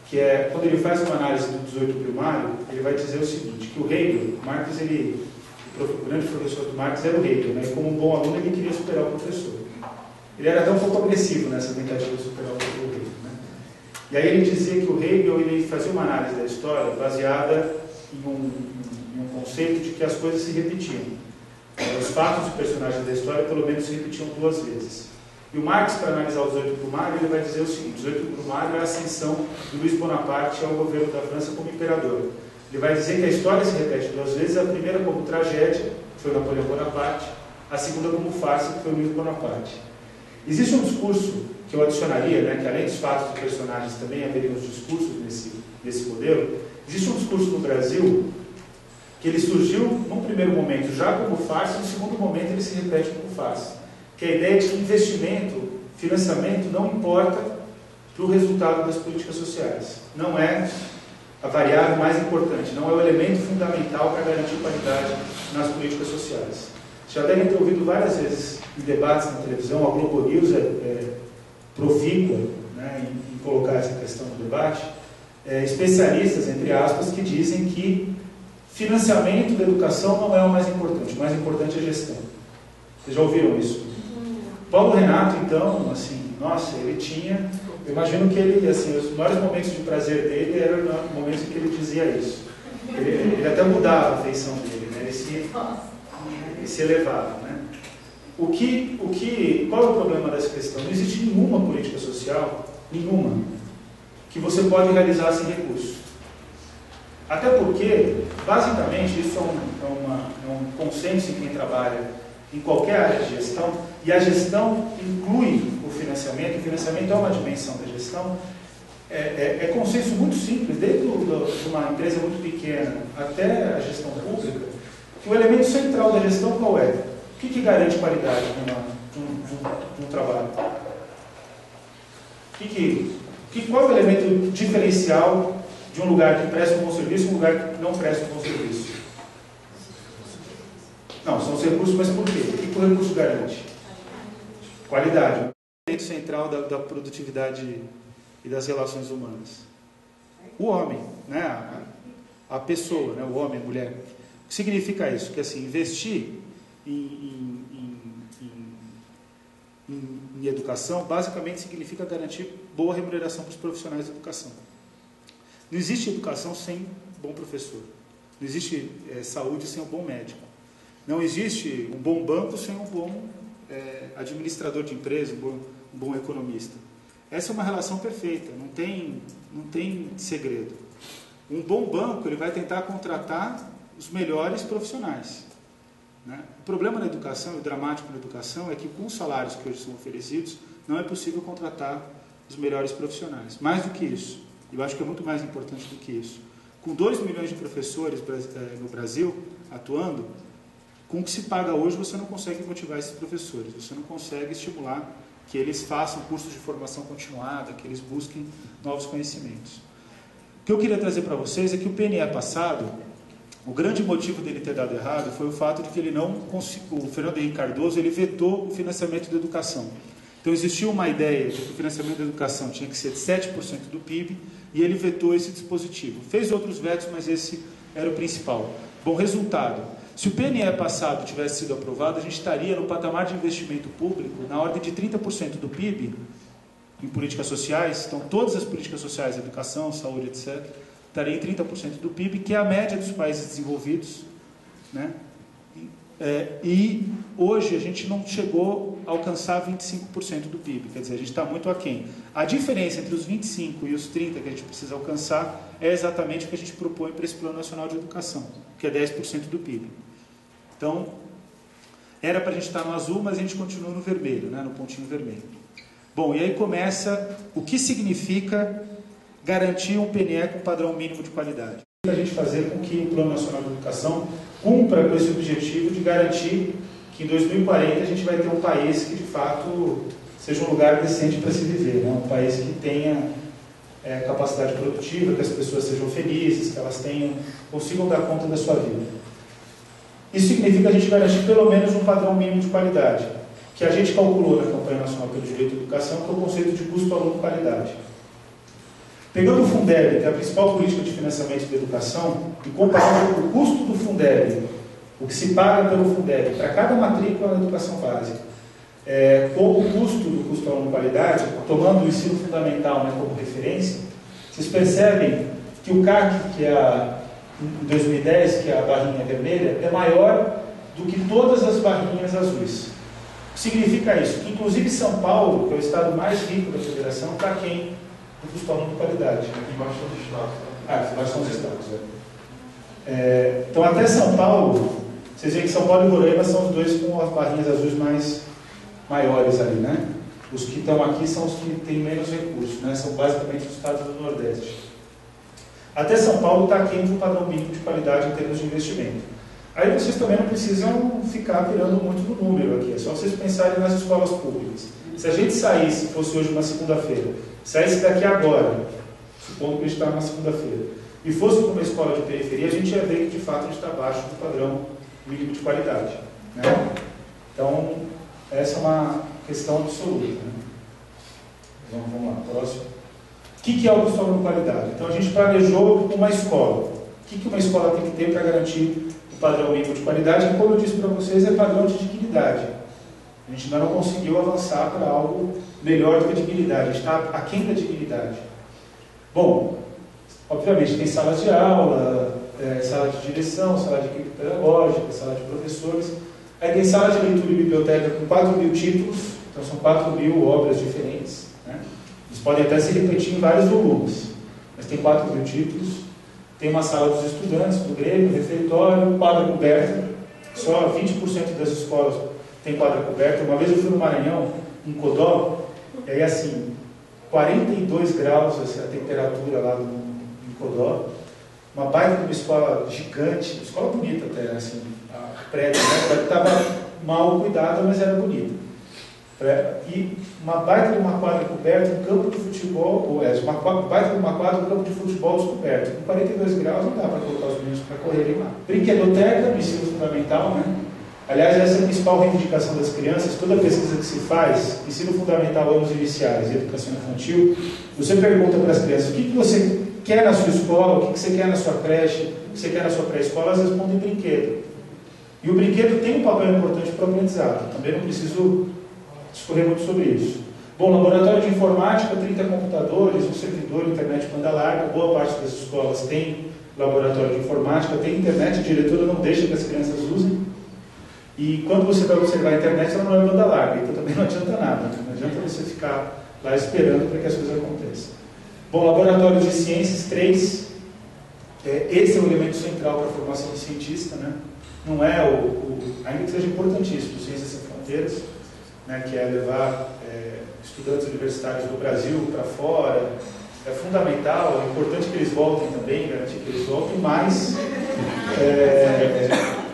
que é, quando ele faz uma análise do 18 primário, ele vai dizer o seguinte, que o Hegel, Marx, o grande professor do Marx era o Hegel, né? E como um bom aluno ele queria superar o professor. Ele era até um pouco agressivo nessa tentativa de superar o Hegel, né? E aí ele dizia que o Hegel ele fazia uma análise da história baseada em um conceito de que as coisas se repetiam. Os fatos dos personagens da história pelo menos se repetiam 2 vezes. E o Marx, para analisar o 18 Brumário, ele vai dizer o seguinte: o 18 Brumário é a ascensão de Luís Bonaparte ao governo da França como imperador. Ele vai dizer que a história se repete 2 vezes, a primeira como tragédia, que foi Napoleão Bonaparte, a segunda como farsa, que foi Luís Bonaparte. Existe um discurso que eu adicionaria, né, que além dos fatos dos personagens também haveriam os discursos nesse modelo. Existe um discurso no Brasil que ele surgiu num primeiro momento já como farsa, e no segundo momento ele se repete como farsa, que é a ideia de que investimento, financiamento não importa para o resultado das políticas sociais. Não é a variável mais importante, não é o elemento fundamental para garantir qualidade nas políticas sociais. Já devem ter ouvido várias vezes em debates na televisão, a Globo News é profícua, né, em colocar essa questão no debate, especialistas, entre aspas, que dizem que financiamento da educação não é o mais importante é a gestão. Vocês já ouviram isso? Paulo Renato, então, assim, nossa, ele tinha, eu imagino que ele, assim, os maiores momentos de prazer dele eram no momento em que ele dizia isso. Ele até mudava a feição dele, né? Ele se elevava, né? Qual é o problema dessa questão? Não existe nenhuma política social, nenhuma, que você pode realizar sem recursos. Até porque, basicamente, isso é um consenso em quem trabalha em qualquer área de gestão, e a gestão inclui o financiamento é uma dimensão da gestão, é consenso muito simples, desde uma empresa muito pequena até a gestão pública, que o elemento central da gestão qual é? O que garante qualidade de um trabalho? Qual é o elemento diferencial de um lugar que presta um bom serviço e um lugar que não presta um bom serviço? Não, são os recursos, mas por quê? O que o recurso garante? Qualidade. O elemento central da produtividade e das relações humanas. O homem, né? A pessoa, né? O homem, a mulher. O que significa isso? Que assim, investir em educação basicamente significa garantir boa remuneração para os profissionais de educação. Não existe educação sem bom professor. Não existe saúde sem um bom médico. Não existe um bom banco sem um bom administrador de empresa, um bom economista. Essa é uma relação perfeita, não tem segredo. Um bom banco ele vai tentar contratar os melhores profissionais, né? O problema na educação, e o dramático na educação, é que com os salários que hoje são oferecidos, não é possível contratar os melhores profissionais. Mais do que isso, eu acho que é muito mais importante do que isso. Com 2 milhões de professores no Brasil atuando, com o que se paga hoje, você não consegue motivar esses professores, você não consegue estimular que eles façam cursos de formação continuada, que eles busquem novos conhecimentos. O que eu queria trazer para vocês é que o PNE passado, o grande motivo dele ter dado errado foi o fato de que ele não conseguiu, o Fernando Henrique Cardoso, ele vetou o financiamento da educação. Então existia uma ideia de que o financiamento da educação tinha que ser de 7% do PIB e ele vetou esse dispositivo. Fez outros vetos, mas esse era o principal. Bom, resultado, Se o PNE passado tivesse sido aprovado, a gente estaria no patamar de investimento público na ordem de 30% do PIB em políticas sociais. Então, todas as políticas sociais, educação, saúde, etc., estaria em 30% do PIB, que é a média dos países desenvolvidos, né? E hoje a gente não chegou a alcançar 25% do PIB, quer dizer, a gente está muito aquém. A diferença entre os 25% e os 30% que a gente precisa alcançar é exatamente o que a gente propõe para esse Plano Nacional de Educação, que é 10% do PIB. Então, era para a gente estar no azul, mas a gente continua no vermelho, né, no pontinho vermelho. Bom, e aí começa o que significa garantir um PNE com padrão mínimo de qualidade. Para a gente fazer com que o Plano Nacional de Educação cumpra com esse objetivo de garantir que em 2040 a gente vai ter um país que de fato seja um lugar decente para se viver, né? Um país que tenha capacidade produtiva, que as pessoas sejam felizes, que elas consigam dar conta da sua vida. Isso significa a gente garantir pelo menos um padrão mínimo de qualidade, que a gente calculou na Campanha Nacional pelo Direito à Educação, que é o conceito de custo-aluno-qualidade. Pegando o Fundeb, que é a principal política de financiamento da educação, e comparando o custo do Fundeb, o que se paga pelo Fundeb para cada matrícula na educação básica, com o custo do custo-aluno-qualidade, tomando o ensino fundamental, né, como referência, vocês percebem que o CAC, que é em 2010, que é a barrinha vermelha, é maior do que todas as barrinhas azuis. O que significa isso? Que, inclusive, São Paulo, que é o estado mais rico da federação, está aquém do custo-aluno de qualidade. Aqui embaixo são os estados. Aqui embaixo são os estados. Então, até São Paulo, vocês veem que São Paulo e Roraima são os dois com as barrinhas azuis maiores ali, né? Os que estão aqui são os que têm menos recursos, né? São basicamente os estados do Nordeste. Até São Paulo está aquém do padrão mínimo de qualidade em termos de investimento. Aí vocês também não precisam ficar pirando muito no número aqui, é só vocês pensarem nas escolas públicas. Se a gente saísse, fosse hoje uma segunda-feira, saísse daqui agora, supondo que a gente está numa segunda-feira, e fosse para uma escola de periferia, a gente ia ver que de fato a gente está abaixo do padrão mínimo de qualidade, né? Então, essa é uma questão absoluta, né? Vamos lá, próximo. O que é o custo-aluno qualidade? Então, a gente planejou uma escola. O que uma escola tem que ter para garantir o padrão mínimo de qualidade? Que, como eu disse para vocês, é padrão de dignidade. A gente ainda não conseguiu avançar para algo melhor do que a dignidade. A gente está aquém da dignidade. Bom, obviamente tem salas de aula, sala de direção, sala de equipe pedagógica, sala de professores. Aí tem sala de leitura e biblioteca com 4.000 títulos, então são 4.000 obras diferentes, né? Eles podem até se repetir em vários volumes, mas tem 4.000 títulos. Tem uma sala dos estudantes, do Grêmio, refeitório, quadra coberta. Só 20% das escolas tem quadra coberta. Uma vez eu fui no Maranhão, em Codó, e aí assim, 42 graus assim, a temperatura lá em Codó. Uma baita de uma escola gigante, escola bonita até, assim, a prédio, né? Estava mal cuidada, mas era bonita. E uma baita de uma quadra coberta, um campo de futebol, uma baita de uma quadra, um campo de futebol descoberto. Com 42 graus não dá para colocar os meninos para correrem lá. Brinquedoteca no ensino fundamental, né? Aliás, essa é a principal reivindicação das crianças. Toda pesquisa que se faz, ensino fundamental, anos iniciais e educação infantil, você pergunta para as crianças o que você quer na sua escola, o que você quer na sua creche, o que você quer na sua pré-escola, elas respondem brinquedo. E o brinquedo tem um papel importante para o aprendizado. Também não preciso discorrer muito sobre isso. Bom, laboratório de informática, 30 computadores, um servidor, internet banda larga. Boa parte das escolas tem laboratório de informática, tem internet, a diretora não deixa que as crianças usem. E quando você vai observar a internet, ela não é banda larga, então também não adianta nada, né? Não adianta você ficar lá esperando para que as coisas aconteçam. Bom, laboratório de ciências, 3. Esse é o elemento central para a formação de cientista, né? Não é ainda que seja importantíssimo, Ciências Sem Fronteiras, né, que é levar estudantes universitários do Brasil para fora, é fundamental, é importante que eles voltem também, garantir que eles voltem, mas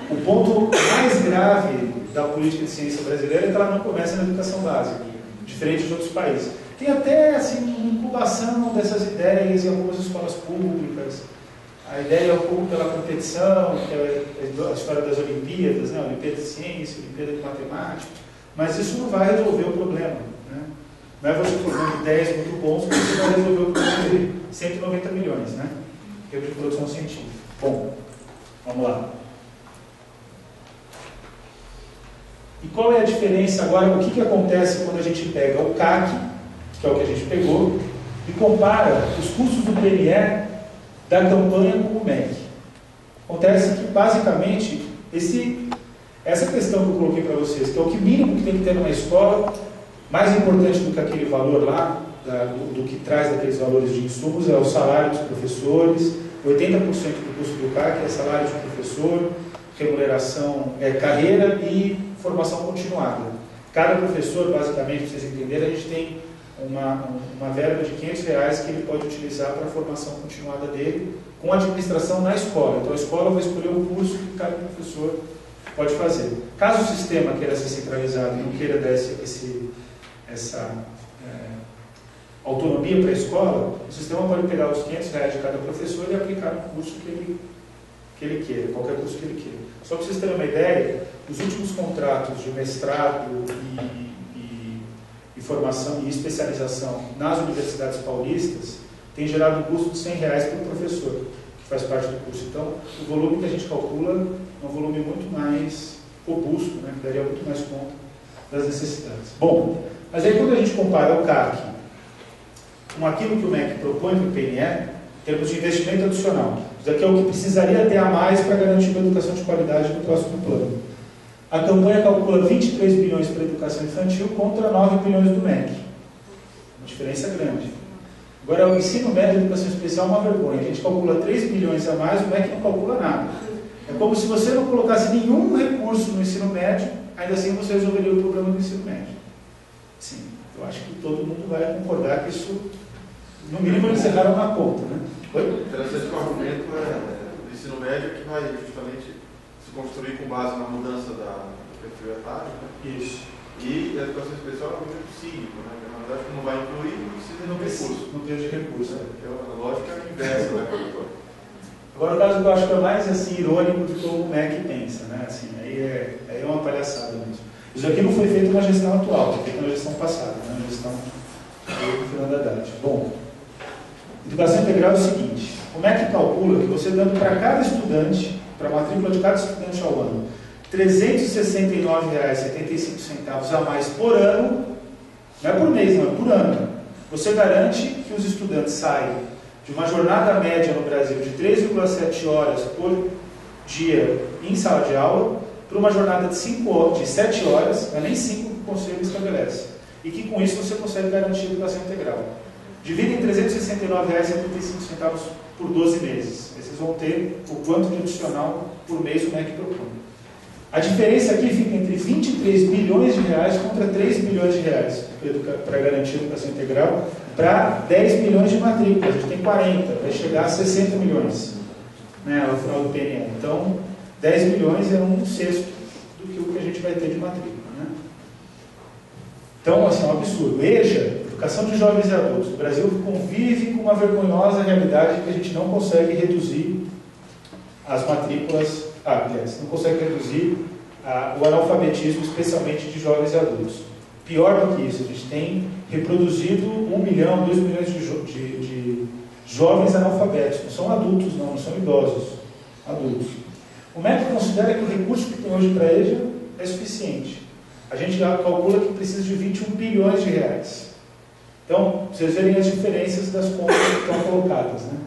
o ponto mais grave da política de ciência brasileira é que ela não começa na educação básica, diferente de outros países. Tem até assim, uma incubação dessas ideias em algumas escolas públicas, a ideia é um pouco pela competição, que é a história das Olimpíadas, né? Olimpíada de Ciência, Olimpíada de Matemática, mas isso não vai resolver o problema, né? Não é você formando ideias muito bons que você vai resolver o problema de 190 milhões, né? Que é de produção científica. Bom, vamos lá. qual é a diferença agora? O que acontece quando a gente pega o CAC, que é o que a gente pegou, e compara os custos do PNE da campanha com o MEC? Acontece que, basicamente, essa questão que eu coloquei para vocês, que é o que mínimo que tem que ter numa escola, mais importante do que aquele valor lá, do que traz daqueles valores de insumos, é o salário dos professores. 80% do custo do CAC é salário de professor, remuneração, carreira e formação continuada. Cada professor, basicamente, para vocês entenderem, a gente tem uma verba de R$500 que ele pode utilizar para a formação continuada dele, com administração na escola. Então a escola vai escolher o curso que cada professor pode fazer. Caso o sistema queira ser centralizado e não queira dar essa autonomia para a escola, o sistema pode pegar os R$500 de cada professor e aplicar no curso que ele queira, qualquer curso que ele queira. Só para vocês terem uma ideia, os últimos contratos de mestrado e formação e especialização nas universidades paulistas têm gerado um custo de R$100 por professor, que faz parte do curso. Então, o volume que a gente calcula é um volume muito mais robusto, né, que daria muito mais conta das necessidades. Bom, mas aí quando a gente compara o CAC com aquilo que o MEC propõe para o PNE, em termos de investimento adicional, isso aqui é o que precisaria ter a mais para garantir uma educação de qualidade no próximo plano. A campanha calcula 23 bilhões para a educação infantil contra 9 bilhões do MEC. Uma diferença grande. Agora, o ensino médio e educação especial é uma vergonha. A gente calcula 3 bilhões a mais, o MEC não calcula nada. É como se você não colocasse nenhum recurso no ensino médio, ainda assim você resolveria o problema do ensino médio. Sim, eu acho que todo mundo vai concordar que isso, no mínimo, eles erraram na conta, né? Interessante que o argumento do ensino médio que vai justamente se construir com base na mudança do perfil etário, né? Isso. E a educação especial é um argumento cívico, né? Na verdade, não vai incluir, não precisa de recurso. Não precisa de recurso. A lógica é a inversa, né? Agora, o caso que eu acho que é mais assim, irônico do que o MEC pensa, né? Assim, aí é uma palhaçada mesmo. Isso aqui não foi feito na gestão atual, foi feito na gestão passada, né? Na gestão do Fernando Haddad. Bom, educação integral é o seguinte: o MEC calcula que você dando para cada estudante, para a matrícula de cada estudante ao ano, R$ 369,75 a mais por ano, não é por mês, não, é por ano. Você garante que os estudantes saiam de uma jornada média no Brasil de 3,7 horas por dia em sala de aula, para uma jornada de 7 horas, não é nem 5 que o Conselho estabelece. E que com isso você consegue garantir a educação integral. Divide em R$ 369,75 por 12 meses. Aí vocês vão ter o quanto de adicional por mês o MEC propõe. A diferença aqui fica entre 23 bilhões de reais contra 3 bilhões de reais para garantir a educação integral, para 10 milhões de matrículas. A gente tem 40, vai chegar a 60 milhões, né, ao final do PNE. Então, 10 milhões é 1/6 do que o que a gente vai ter de matrícula, né? Então, assim, é um absurdo. EJA, Educação de Jovens e Adultos. O Brasil convive com uma vergonhosa realidade que a gente não consegue reduzir as matrículas, não consegue reduzir o analfabetismo, especialmente de jovens e adultos. Pior do que isso, a gente tem reproduzido 1 milhão, 2 milhões de jovens analfabetos. Não são adultos, não são idosos, adultos. O MEC considera que o recurso que tem hoje para a EJA é suficiente. A gente já calcula que precisa de 21 bilhões de reais. Então, vocês verem as diferenças das contas que estão colocadas, né?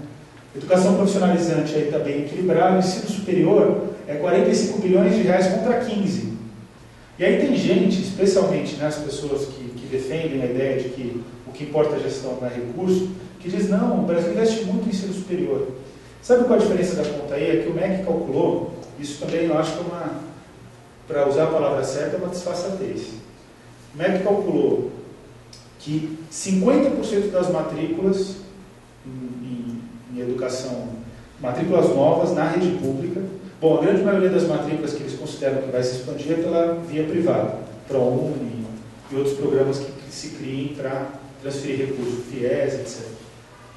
Educação profissionalizante aí está bem equilibrado, ensino superior é 45 bilhões de reais contra 15. E aí tem gente, especialmente, né, as pessoas que defendem a ideia de que o que importa é a gestão, não é recurso, que diz, não, o Brasil investe muito em ensino superior. Sabe qual a diferença da conta aí? É que o MEC calculou, isso também eu acho que é para usar a palavra certa, é uma disfarçatez. O MEC calculou que 50% das matrículas em educação, matrículas novas na rede pública, bom, a grande maioria das matrículas que eles consideram que vai se expandir é pela via privada, ProUni e outros programas que se criem para transferir recursos, FIES, etc.,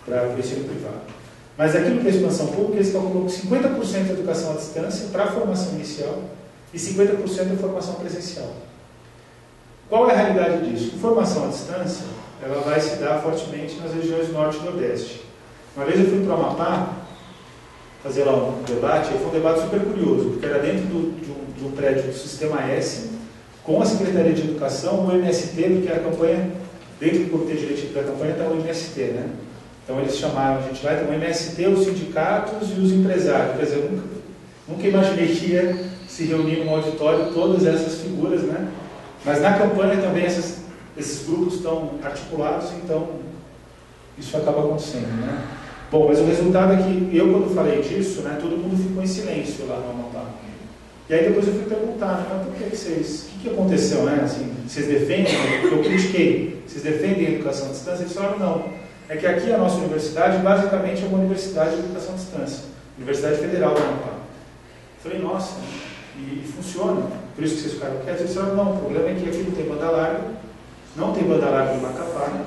para o ensino privado. Mas aquilo que é a expansão pública, eles calculam que 50% é educação à distância para a formação inicial e 50% é formação presencial. Qual é a realidade disso? A formação à distância, ela vai se dar fortemente nas regiões norte e nordeste. Uma vez eu fui para o Amapá fazer lá um debate, e foi um debate super curioso, porque era dentro de um prédio do Sistema S, com a Secretaria de Educação, o MST, porque a campanha, dentro do Comitê Diretivo da campanha, está o MST, né? Então eles chamaram a gente lá, então o MST, os sindicatos e os empresários. Quer dizer, eu nunca imaginei que ia se reunir num auditório todas essas figuras, né? Mas na campanha também esses grupos estão articulados, então isso acaba acontecendo, né? Bom, mas o resultado é que eu, quando falei disso, né, todo mundo ficou em silêncio lá no Amapá. E aí depois eu fui perguntar, né, mas por que vocês, o que aconteceu, né? Assim, vocês defendem, eu critiquei, vocês defendem a educação à distância? Eles falaram, não. É que aqui a nossa universidade, basicamente, é uma universidade de educação à distância. Universidade Federal do Amapá. Eu falei, nossa, e funciona? Por isso que vocês ficaram quietos? Eles falaram, não, o problema é que aqui não tem banda larga, não tem banda larga em Macapá, né?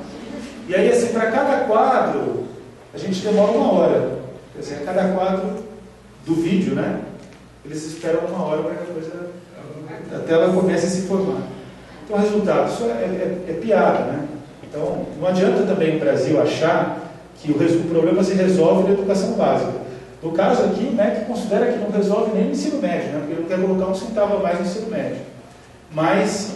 E aí, assim, para cada quadro, a gente demora 1 hora. Quer dizer, a cada quadro do vídeo, né? Eles esperam 1 hora para que a coisa, a tela comece a se formar. Então, resultado, isso é piada, né? Então, não adianta também o Brasil achar que o problema se resolve na educação básica. No caso aqui, o MEC considera que não resolve nem o ensino médio, né? Porque ele não quer colocar 1 centavo a mais no ensino médio. Mas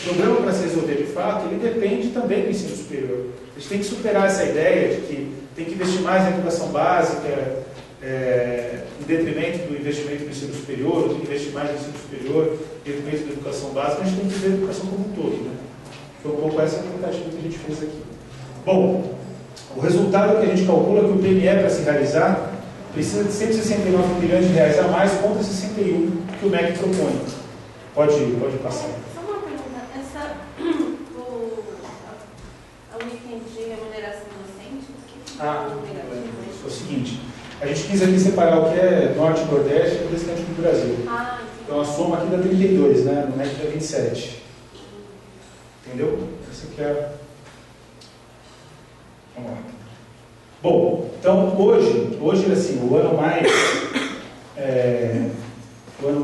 o problema para se resolver de fato, ele depende também do ensino superior. A gente tem que superar essa ideia de que tem que investir mais na educação básica, em detrimento do investimento no ensino superior, tem que investir mais no ensino superior, em detrimento da educação básica. A gente tem que ver a educação como um todo, né? Foi um pouco essa tentativa que a gente fez aqui. Bom, o resultado que a gente calcula é que o PNE, para se realizar, precisa de 169 bilhões de reais a mais contra 61 que o MEC propõe. Pode passar. Só uma pergunta. A Weekend de remuneração docente? É o seguinte, a gente quis aqui separar o que é Norte e Nordeste e o restante do Brasil. Então a soma aqui dá 32, né? No MEC dá 27. Entendeu? Essa aqui é... Vamos lá. Bom, então hoje assim, o ano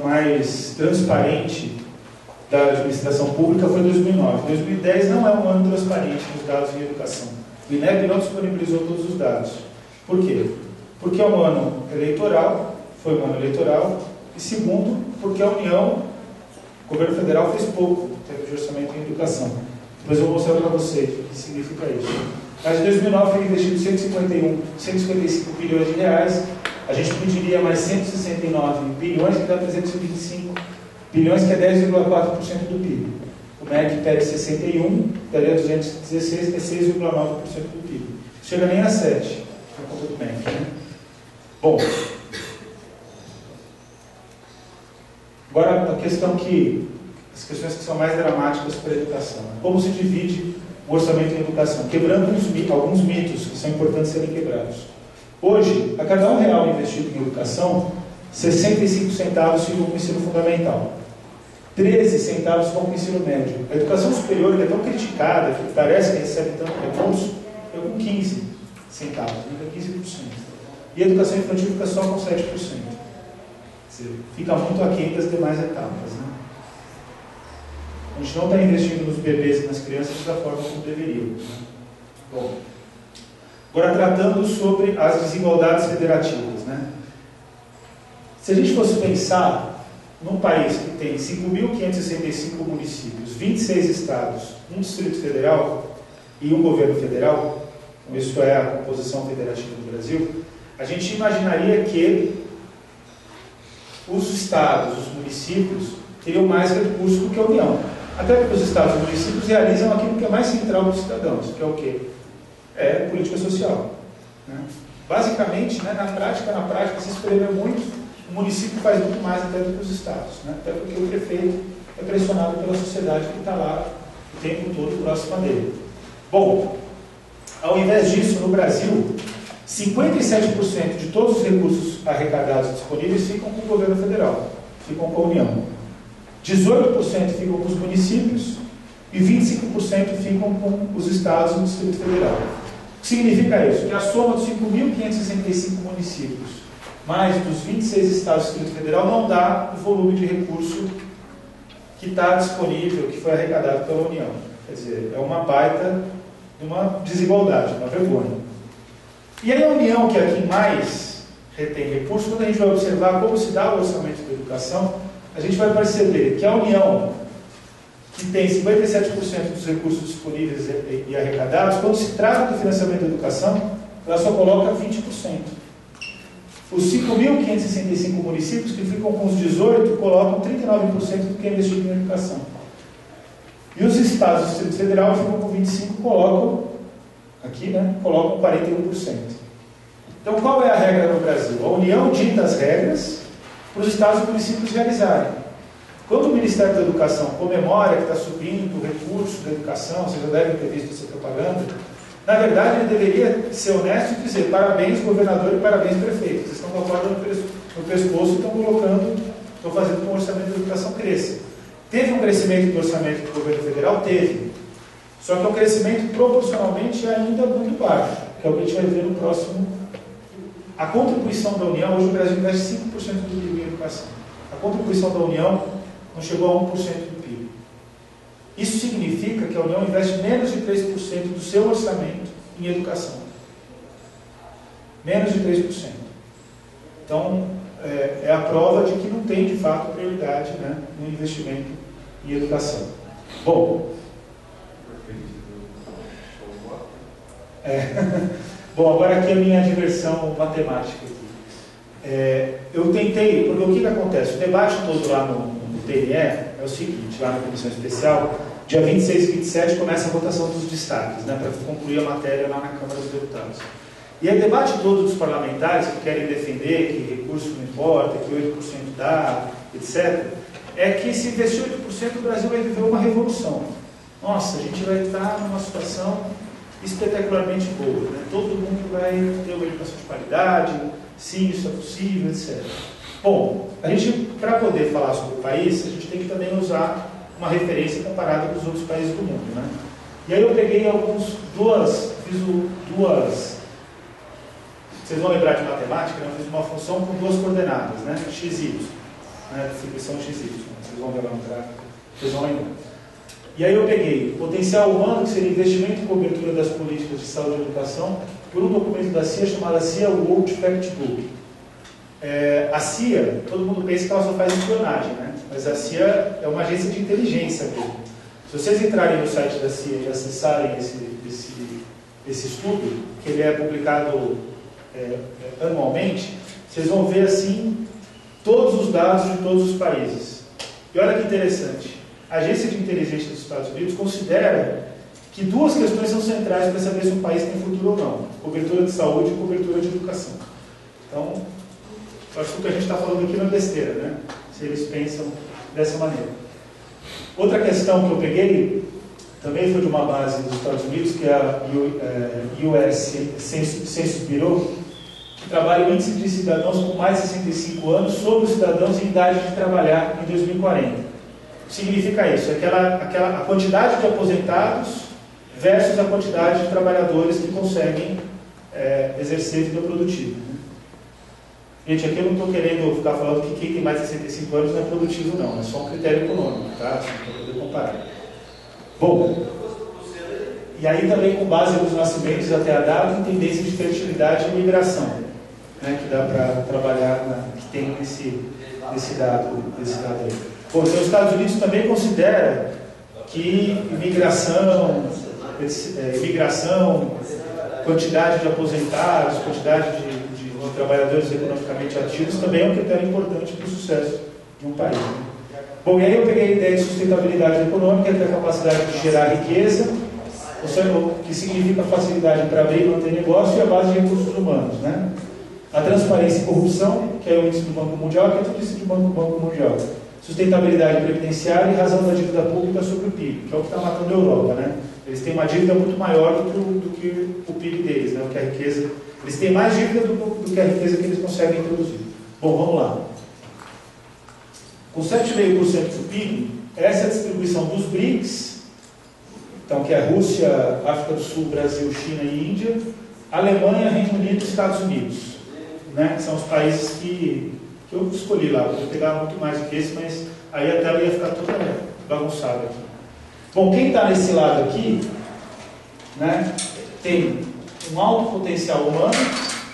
mais transparente da administração pública foi 2009. 2010 não é um ano transparente nos dados em educação. O INEP não disponibilizou todos os dados. Por quê? Porque é um ano eleitoral, foi um ano eleitoral, e segundo, porque a União, o governo federal fez pouco em termos de orçamento em educação. Depois eu vou mostrar para vocês o que significa isso. Mas em 2009 foi investido 155 bilhões de reais. A gente pediria mais 169 bilhões, que dá 325 bilhões, que é 10,4% do PIB. O MEC pede 61, daria 216, que é 6,9% do PIB. Não chega nem a 7, por conta do MEC, né? Bom, agora as questões que são mais dramáticas para a educação. Como se divide o orçamento em educação? Quebrando alguns mitos que são importantes serem quebrados. Hoje, a cada R$1 investido em educação, 65 centavos ficam com o ensino fundamental, 13 centavos vão com o ensino médio. A educação superior, que é tão criticada, que parece que recebe tanto recurso, é com 15 centavos, fica 15%. E a educação infantil fica só com 7%. Fica muito aquém das demais etapas, né? A gente não está investindo nos bebês e nas crianças da forma como deveria, né? Bom, agora tratando sobre as desigualdades federativas, né? Se a gente fosse pensar num país que tem 5.565 municípios, 26 estados, um distrito federal e um governo federal, como isso é a composição federativa do Brasil, a gente imaginaria que os estados, os municípios, teriam mais recursos do que a União. Até porque os estados e os municípios realizam aquilo que é mais central dos cidadãos, que é o quê? É política social, né? Basicamente, né, na prática, se escreveu muito, o município faz muito mais até do que os estados, né? Até porque o prefeito é pressionado pela sociedade que está lá o tempo todo próxima dele. Bom, ao invés disso, no Brasil, 57% de todos os recursos arrecadados disponíveis ficam com o governo federal, ficam com a União. 18% ficam com os municípios e 25% ficam com os estados e o Distrito Federal. O que significa isso? Que a soma dos 5.565 municípios mais dos 26 estados do Distrito Federal não dá o volume de recurso que está disponível, que foi arrecadado pela União. Quer dizer, é uma baita, uma desigualdade, uma vergonha. E aí a União, que é a que mais retém recursos, quando a gente vai observar como se dá o orçamento da educação, a gente vai perceber que a União que tem 57% dos recursos disponíveis e arrecadados, quando se trata do financiamento da educação, ela só coloca 20%. Os 5.565 municípios que ficam com os 18 colocam 39% do que é investido em educação. E os estados do Distrito Federal ficam com 25%, colocam, aqui, né, colocam 41%. Então, qual é a regra no Brasil? A União dita as regras para os estados e municípios realizarem. Quando o Ministério da Educação comemora que está subindo o recurso da educação, vocês já devem ter visto essa propaganda, na verdade ele deveria ser honesto e dizer parabéns governador e parabéns prefeito. Vocês estão com a corda no pescoço e estão fazendo com que o orçamento da educação cresça. Teve um crescimento do orçamento do governo federal? Teve. Só que é um crescimento proporcionalmente ainda muito baixo, que é o que a gente vai ver no próximo. A contribuição da União, hoje o Brasil investe 5% do PIB em educação. A contribuição da União não chegou a 1% do PIB. Isso significa que a União investe menos de 3% do seu orçamento em educação. Menos de 3%. Então, é a prova de que não tem, de fato, prioridade, né, no investimento em educação. Bom, bom, agora aqui a minha diversão matemática. Eu tentei, porque o que acontece? O debate todo lá no TNE é o seguinte, lá na comissão especial, dia 26 e 27 começa a votação dos destaques, né, para concluir a matéria lá na Câmara dos Deputados. E o debate todo dos parlamentares que querem defender que recurso não importa, que 8% dá, etc., é que se investir 8% o Brasil vai viver uma revolução. Nossa, a gente vai estar numa situação espetacularmente boa, né? Todo mundo vai ter uma educação de qualidade, sim, isso é possível, etc. Bom, a gente, para poder falar sobre o país, a gente tem que também usar uma referência comparada com os outros países do mundo, né? E aí eu peguei fiz duas, vocês vão lembrar de matemática, né? Eu fiz uma função com duas coordenadas, né? X, Y, né? Distribuição X, Y, vocês vão ver lá no gráfico, vocês vão lembrar. E aí eu peguei o potencial humano, que seria investimento e cobertura das políticas de saúde e educação, por um documento da CIA chamado CIA World Factbook. A CIA, todo mundo pensa que ela só faz espionagem, né? Mas a CIA é uma agência de inteligência mesmo. Se vocês entrarem no site da CIA e acessarem esse estudo, que ele é publicado anualmente, vocês vão ver assim todos os dados de todos os países. E olha que interessante, a agência de inteligência dos Estados Unidos considera que duas questões são centrais para saber se um país tem futuro ou não: cobertura de saúde e cobertura de educação. Então, eu acho que o que a gente está falando aqui não é besteira, né? Se eles pensam dessa maneira. Outra questão que eu peguei também foi de uma base dos Estados Unidos, que é a US Census Bureau, que trabalha o índice de cidadãos com mais de 65 anos sobre os cidadãos em idade de trabalhar em 2040. O que significa isso? A quantidade de aposentados versus a quantidade de trabalhadores que conseguem exercer vida produtiva. Gente, aqui eu não estou querendo ficar falando que quem tem mais de 65 anos não é produtivo, não. É só um critério econômico, tá? Para poder comparar. Bom, e aí também com base nos nascimentos até a data, em tendência de fertilidade e migração, né, que dá para trabalhar, que tem esse dado aí. Bom, então os Estados Unidos também consideram que imigração, quantidade de aposentados, quantidade de trabalhadores economicamente ativos também é um critério importante para o sucesso de um país. Né? Bom, e aí eu peguei a ideia de sustentabilidade econômica, que é a capacidade de gerar riqueza, que significa facilidade para abrir e manter negócio, e a base de recursos humanos. Né? A transparência e corrupção, que é o índice do Banco Mundial, que é tudo isso do Banco Mundial. Sustentabilidade previdenciária e razão da dívida pública sobre o PIB, que é o que está matando a Europa. Né? Eles têm uma dívida muito maior do que o PIB deles, né? O que a riqueza. Eles têm mais dívida do que a riqueza que eles conseguem produzir. Bom, vamos lá. Com 7,5% do PIB, essa é a distribuição dos BRICS, então, que é Rússia, África do Sul, Brasil, China e Índia, Alemanha, Reino Unido e Estados Unidos. Né? São os países que eu escolhi lá. Eu vou pegar muito mais do que esse, mas aí a tela ia ficar toda bagunçada aqui. Bom, quem está nesse lado aqui, né, tem um alto potencial humano,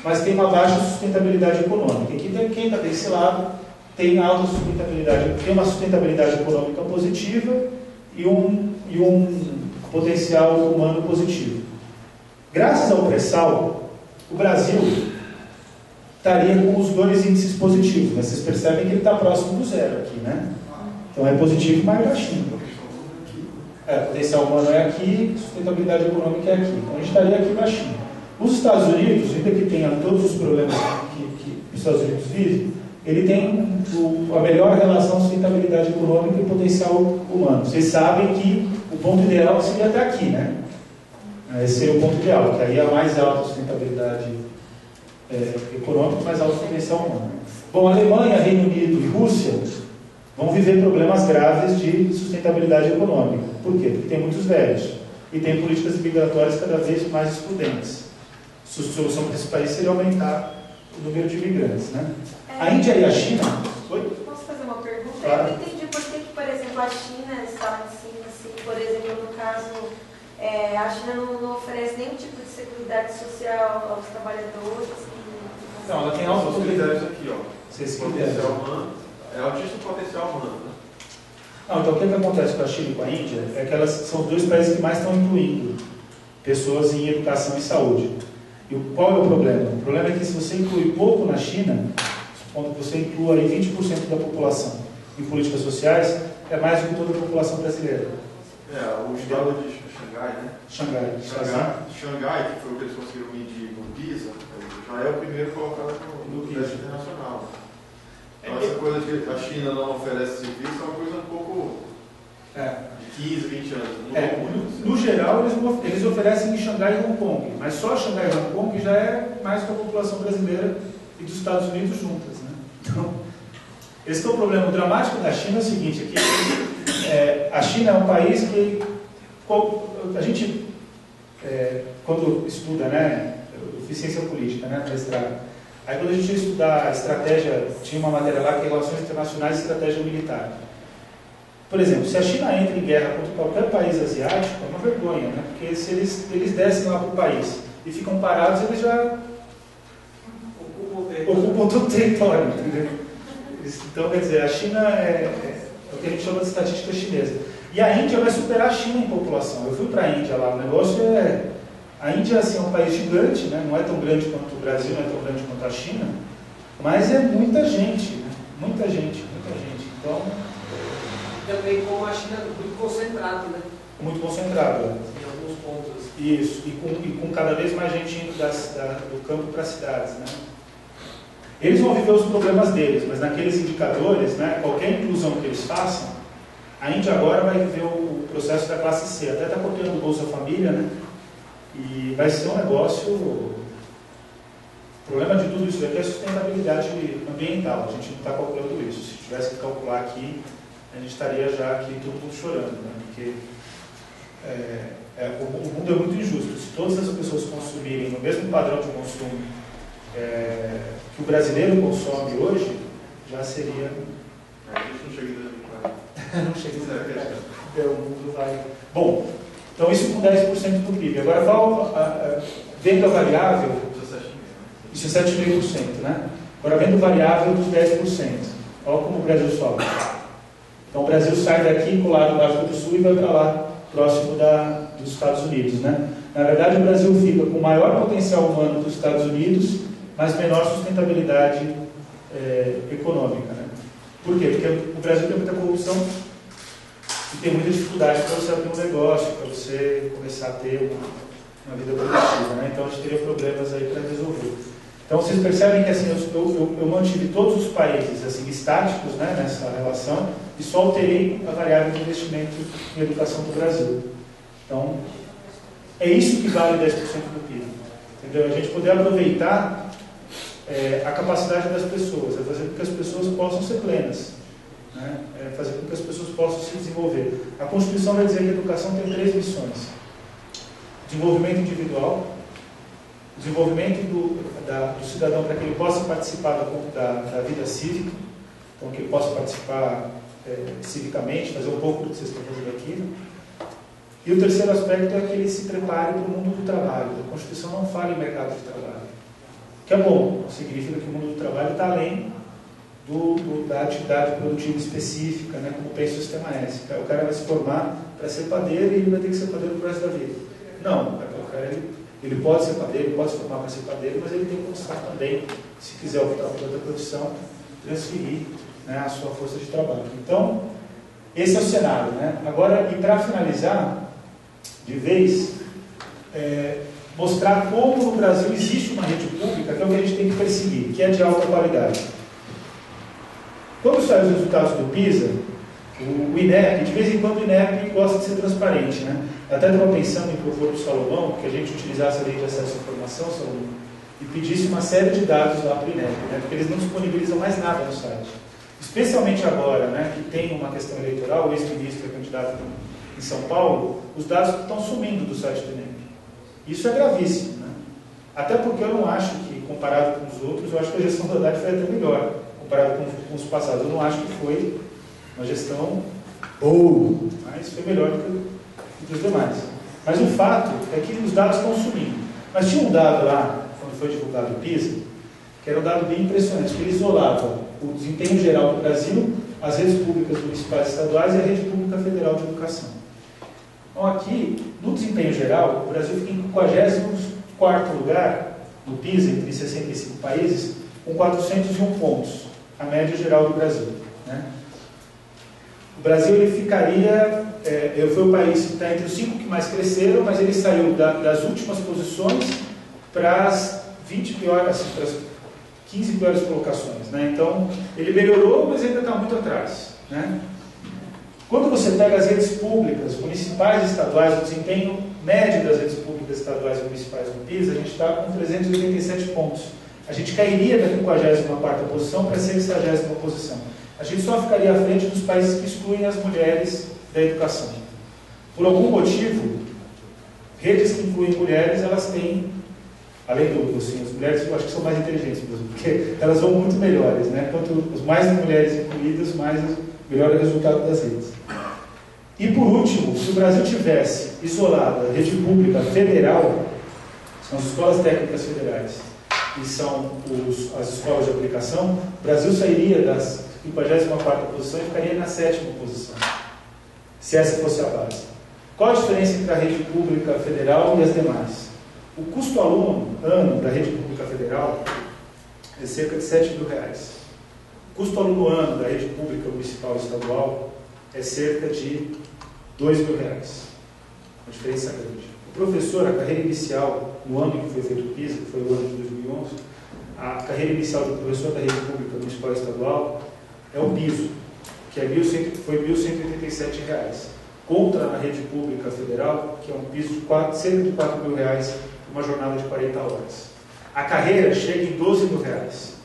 mas tem uma baixa sustentabilidade econômica. E quem está desse lado tem alta sustentabilidade, tem uma sustentabilidade econômica positiva e um potencial humano positivo. Graças ao pré-sal, o Brasil estaria com os dois índices positivos, mas vocês percebem que ele está próximo do zero aqui, né? Então é positivo, mas é baixinho. Potencial humano é aqui, sustentabilidade econômica é aqui. Então a gente estaria aqui baixinho. Os Estados Unidos, ainda que tenha todos os problemas que os Estados Unidos vivem, ele tem a melhor relação sustentabilidade econômica e potencial humano. Vocês sabem que o ponto ideal seria até aqui, né? Esse seria o ponto ideal, que aí é a mais alta sustentabilidade econômica, mais alto potencial humano. Bom, Alemanha, Reino Unido e Rússia vão viver problemas graves de sustentabilidade econômica. Por quê? Porque tem muitos velhos e tem políticas migratórias cada vez mais excludentes. A solução para esse país seria aumentar o número de imigrantes, né? A Índia e a China... Oi? Posso fazer uma pergunta? Claro. Eu não entendi por que, por exemplo, a China está lá em cima, assim, por exemplo, no caso, a China não oferece nenhum tipo de seguridade social aos trabalhadores. Não, ela tem altos critérios aqui, ó. Potencial humano, é altíssimo potencial humano, né? Não, então o que acontece com a China e com a Índia é que elas são os dois países que mais estão incluindo pessoas em educação e saúde. E qual é o problema? O problema é que se você inclui pouco na China, supondo que você inclua aí 20% da população em políticas sociais, é mais do que toda a população brasileira. O estado de Xangai, né? Xangai, que foi o que eles conseguiram medir no PISA, já é o primeiro colocado no teste internacional. Então essa coisa de a China não oferece serviço é uma coisa um pouco de 15, 20 anos. No geral, eles oferecem em Xangai e Hong Kong, mas só Xangai e Hong Kong já é mais que a população brasileira e dos Estados Unidos juntas, né? Então, esse é o problema. O dramático da China é o seguinte, aqui, a China é um país que a gente, quando estuda, né, eficiência política, né, mestrado, aí quando a gente ia estudar estratégia, tinha uma matéria lá que é Relações Internacionais e Estratégia Militar. Por exemplo, se a China entra em guerra contra qualquer país asiático, é uma vergonha, né? Porque se eles descem lá para o país e ficam parados, eles já ocupam todo o território, entendeu? Então, quer dizer, a China é o que a gente chama de estatística chinesa. E a Índia vai superar a China em população. Eu fui para a Índia lá, o negócio é... A Índia assim, é um país gigante, né? Não é tão grande quanto o Brasil, não é tão grande quanto a China, mas é muita gente, né? Muita gente. Então... Também como a China é muito concentrado, né? Muito concentrado. Em alguns pontos. Isso, e com cada vez mais gente indo do campo para as cidades, né? Eles vão viver os problemas deles, mas naqueles indicadores, né, qualquer inclusão que eles façam, a Índia agora vai viver o processo da classe C, até está cortando o Bolsa Família, né? E vai ser um negócio... O problema de tudo isso aqui é a sustentabilidade ambiental, a gente não está calculando isso. Se tivesse que calcular aqui, a gente estaria já aqui todo mundo chorando, né? Porque o mundo é muito injusto. Se todas as pessoas consumirem no mesmo padrão de consumo que o brasileiro consome hoje, já seria... A gente não chega em 2040. Não chega em 2040. O mundo vai... Bom, então isso com 10% do PIB. Agora, vendo a variável... Isso é 7,5%, né? Agora, vendo a variável dos 10%. Olha como o Brasil sobe. Então, o Brasil sai daqui, colado no África do Sul, e vai para lá, próximo dos Estados Unidos, né? Na verdade, o Brasil fica com o maior potencial humano dos Estados Unidos, mas menor sustentabilidade econômica, né? Por quê? Porque o Brasil tem muita corrupção e tem muita dificuldade para você abrir um negócio, para você começar a ter uma vida produtiva, né? Então, a gente teria problemas aí para resolver. Então, vocês percebem que assim, eu mantive todos os países assim, estáticos, né, nessa relação e só alterei a variável de investimento em educação do Brasil. Então, é isso que vale 10% do PIB. Entendeu? A gente poder aproveitar a capacidade das pessoas, fazer com que as pessoas possam ser plenas, né? Fazer com que as pessoas possam se desenvolver. A Constituição vai dizer que a educação tem 3 missões: desenvolvimento individual, desenvolvimento do cidadão para que ele possa participar da vida cívica, então que ele possa participar civicamente, fazer um pouco do que vocês estão fazendo aqui, né? E o terceiro aspecto é que ele se prepare para o mundo do trabalho. A Constituição não fala em mercado de trabalho, que é bom, significa que o mundo do trabalho está além da atividade produtiva específica, né, como pensa o Sistema S. O cara vai se formar para ser padeiro e ele vai ter que ser padeiro pro resto da vida. Não, ele pode ser padeiro, ele pode se formar para ser padeiro, mas ele tem que começar também, se quiser optar por outra profissão, transferir, né, a sua força de trabalho. Então, esse é o cenário, né? Agora, e para finalizar, de vez, mostrar como no Brasil existe uma rede pública, que é o que a gente tem que perseguir, que é de alta qualidade. Quando saem os resultados do PISA, o INEP, de vez em quando o INEP gosta de ser transparente, né? Eu até estava pensando em propor para o Salomão que a gente utilizasse a lei de acesso à informação, Salomão, e pedisse uma série de dados lá para o INEP, né? Porque eles não disponibilizam mais nada no site. Especialmente agora, né, que tem uma questão eleitoral, o ex-ministro é candidato em São Paulo, os dados estão sumindo do site do INEP. Isso é gravíssimo, né? Até porque eu não acho que, comparado com os outros, eu acho que a gestão do Haddad foi até melhor, comparado com os passados. Eu não acho que foi uma gestão boa, mas foi melhor do que os demais. Mas o fato é que os dados estão sumindo. Mas tinha um dado lá, quando foi divulgado o PISA, que era um dado bem impressionante, que ele isolava o desempenho geral do Brasil, as redes públicas municipais e estaduais e a rede pública federal de educação. Então aqui, no desempenho geral, o Brasil fica em 54º lugar no PISA, entre 65 países, com 401 pontos, a média geral do Brasil, né? O Brasil ele ficaria, foi o país que está entre os 5 que mais cresceram, mas ele saiu das últimas posições para as 20 piores, assim, para as 15 piores colocações, né? Então, ele melhorou, mas ainda está muito atrás, né? Quando você pega as redes públicas, municipais e estaduais, o desempenho médio das redes públicas estaduais e municipais no PISA, a gente está com 387 pontos. A gente cairia da 54ª posição para a 60ª posição. A gente só ficaria à frente dos países que excluem as mulheres da educação. Por algum motivo, redes que incluem mulheres, elas têm, além do, assim, as mulheres eu acho que são mais inteligentes mesmo, porque elas vão muito melhores, né? Quanto mais mulheres incluídas, melhor é o resultado das redes. E por último, se o Brasil tivesse isolado a rede pública federal, são as escolas técnicas federais e são as escolas de aplicação, o Brasil sairia das 54ª posição e ficaria na 7ª posição, se essa fosse a base. Qual a diferença entre a rede pública federal e as demais? O custo aluno ano da rede pública federal é cerca de R$7.000. O custo aluno ano da rede pública municipal e estadual é cerca de R$2.000. Uma diferença grande. O professor, a carreira inicial, no ano em que foi feito o PISA, que foi o ano de 2011, a carreira inicial do professor da rede pública municipal e estadual é o piso, que foi R$1.187, contra a rede pública federal, que é um piso de cerca de R$4.000, uma jornada de 40 horas. A carreira chega em R$12.000.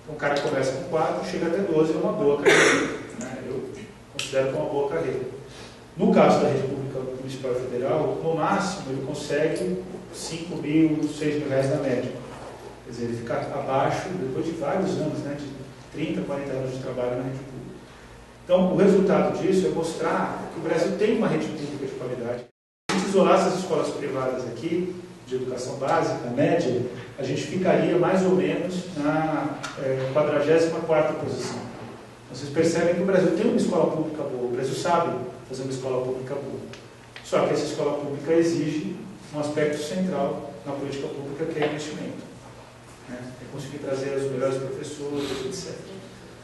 Então o cara começa com 4, chega até 12, é uma boa carreira, né? Eu considero que é uma boa carreira. No caso da rede pública municipal e federal, no máximo ele consegue R$5.000, R$6.000 na média. Quer dizer, ele fica abaixo depois de vários anos, né, de 30, 40 anos de trabalho na rede pública. Então, o resultado disso é mostrar que o Brasil tem uma rede pública de qualidade. Se a gente isolasse as escolas privadas aqui, de educação básica, média, a gente ficaria mais ou menos na 44ª posição. Vocês percebem que o Brasil tem uma escola pública boa, o Brasil sabe fazer uma escola pública boa. Só que essa escola pública exige um aspecto central na política pública, que é investimento. É conseguir trazer os melhores professores, etc.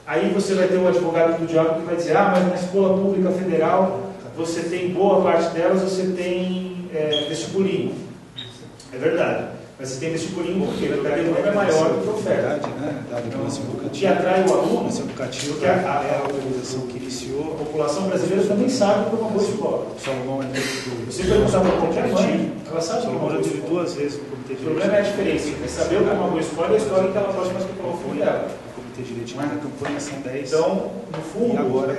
Aí você vai ter um advogado do diabo que vai dizer, mas na escola pública federal, você tem boa parte delas, você tem vestibulinho. É verdade. Mas você tem vestibulinho porque o demanda é maior do que a oferta. O que atrai o aluno, porque a organização que iniciou, a população brasileira também sabe que é uma boa escola. Salomão é do Você perguntar para qualquer mãe, ela sabe que é uma boa Salomão escola. 2 vezes no Comitê de O problema é a diferença. É saber o que é uma boa escola e a história que ela pode mais que o filho dela. O Comitê Diretivo da campanha são 10. Então, no fundo, E agora,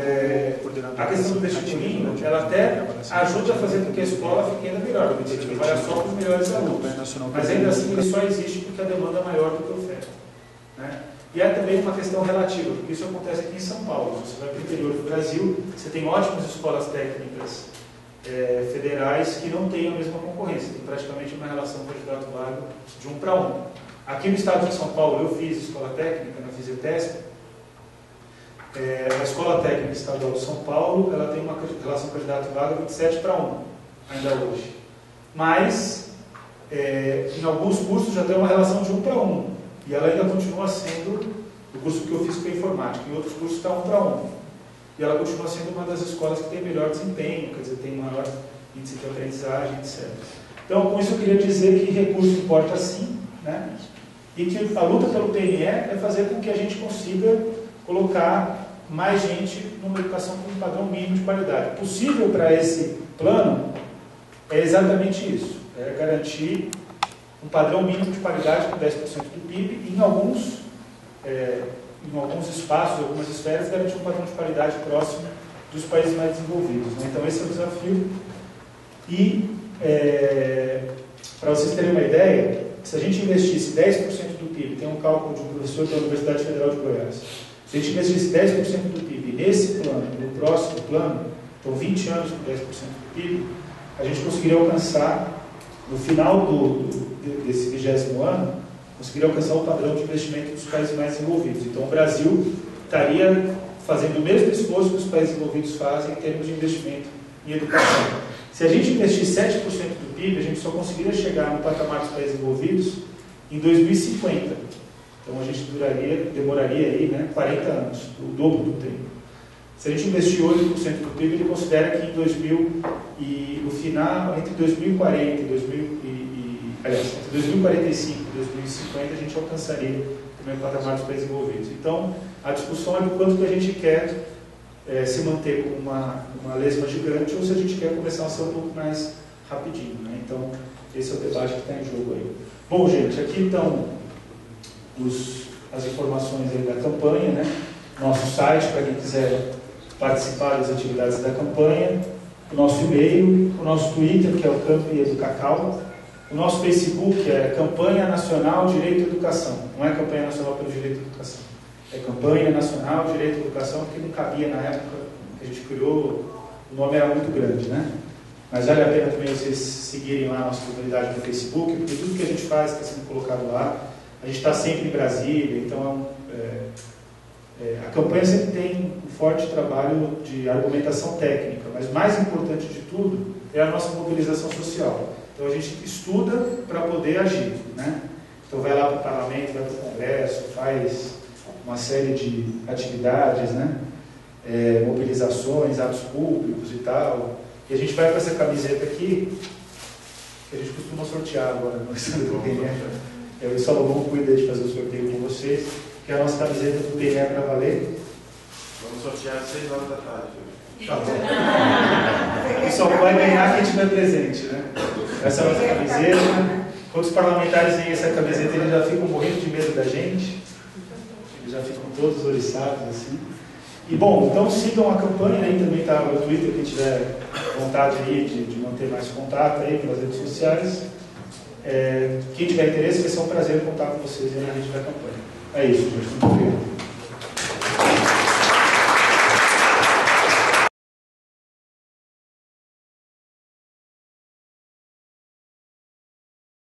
coordenador a questão do vestibulinho, ela até ajuda a fazer com que a escola fique ainda melhor, porque ele vai só com os melhores alunos. Mas ainda assim, ele só existe porque a demanda é maior do que a oferta, né? E é também uma questão relativa, porque isso acontece aqui em São Paulo. Você vai para o interior do Brasil, você tem ótimas escolas técnicas federais que não têm a mesma concorrência, tem praticamente uma relação candidato vago de 1 para 1. Aqui no estado de São Paulo, eu fiz escola técnica na Fizetesp, A Escola Técnica Estadual de São Paulo, ela tem uma relação candidato-vaga 27:1, ainda hoje. Mas, em alguns cursos já tem uma relação de 1:1, e ela ainda continua sendo, o curso que eu fiz foi informática, em outros cursos está 1:1. E ela continua sendo uma das escolas que tem melhor desempenho, quer dizer, tem maior índice de aprendizagem, etc. Então, com isso eu queria dizer que recurso importa sim, né? E que a luta pelo PNE é fazer com que a gente consiga colocar mais gente numa educação com um padrão mínimo de qualidade. Possível para esse plano é exatamente isso, é garantir um padrão mínimo de qualidade com 10% do PIB e em alguns espaços, algumas esferas, garantir um padrão de qualidade próximo dos países mais desenvolvidos, né? Então esse é o desafio. E para vocês terem uma ideia, se a gente investisse 10% do PIB, tem um cálculo de um professor da Universidade Federal de Goiás, se a gente investisse 10% do PIB nesse plano, no próximo plano, então 20 anos com 10% do PIB, a gente conseguiria alcançar, no final desse 20º ano, conseguiria alcançar o padrão de investimento dos países mais desenvolvidos. Então o Brasil estaria fazendo o mesmo esforço que os países desenvolvidos fazem em termos de investimento em educação. Se a gente investir 7% do PIB, a gente só conseguiria chegar no patamar dos países desenvolvidos em 2050. Então a gente demoraria aí, né, 40 anos, o dobro do tempo. Se a gente investir 8% do PIB, ele considera que no final, entre 2040 entre 2045 e 2050, a gente alcançaria o primeiro patamar dos países desenvolvidos. Então, a discussão é do quanto que a gente quer se manter com uma lesma gigante ou se a gente quer começar a ser um pouco mais rapidinho, né? Então, esse é o debate que está em jogo aí. Bom, gente, aqui estão as informações aí da campanha, né? Nosso site, para quem quiser participar das atividades da campanha, o nosso e-mail, o nosso Twitter, que é o Campi Educacau, o nosso Facebook é Campanha Nacional Direito à Educação. Não é Campanha Nacional pelo Direito à Educação. É Campanha Nacional Direito à Educação, porque não cabia na época que a gente criou, o nome era muito grande, né? Mas vale a pena também vocês seguirem lá a nossa comunidade no Facebook, porque tudo que a gente faz está sendo colocado lá. A gente está sempre em Brasília, então a campanha sempre tem um forte trabalho de argumentação técnica, mas mais importante de tudo é a nossa mobilização social. Então a gente estuda para poder agir, né? Então vai lá para o parlamento, vai para o congresso, faz uma série de atividades, né? Mobilizações, atos públicos e tal. E a gente vai com essa camiseta aqui, que a gente costuma sortear agora no estado do PNE. Eu e o Salomão cuida de fazer o sorteio com vocês, que é a nossa camiseta do PNE para valer. Vamos sortear às 6 horas da tarde. Tá bom. E só vai ganhar quem tiver presente, né? Essa é a nossa camiseta. Quando os parlamentares veem essa camiseta, eles já ficam morrendo de medo da gente. Eles já ficam todos oriçados, assim. E, bom, então sigam a campanha, aí também está no Twitter, quem tiver vontade aí de manter mais contato aí pelas redes sociais. Quem tiver interesse, vai ser um prazer contar com vocês aí na rede da campanha. É isso, gente. Muito obrigado.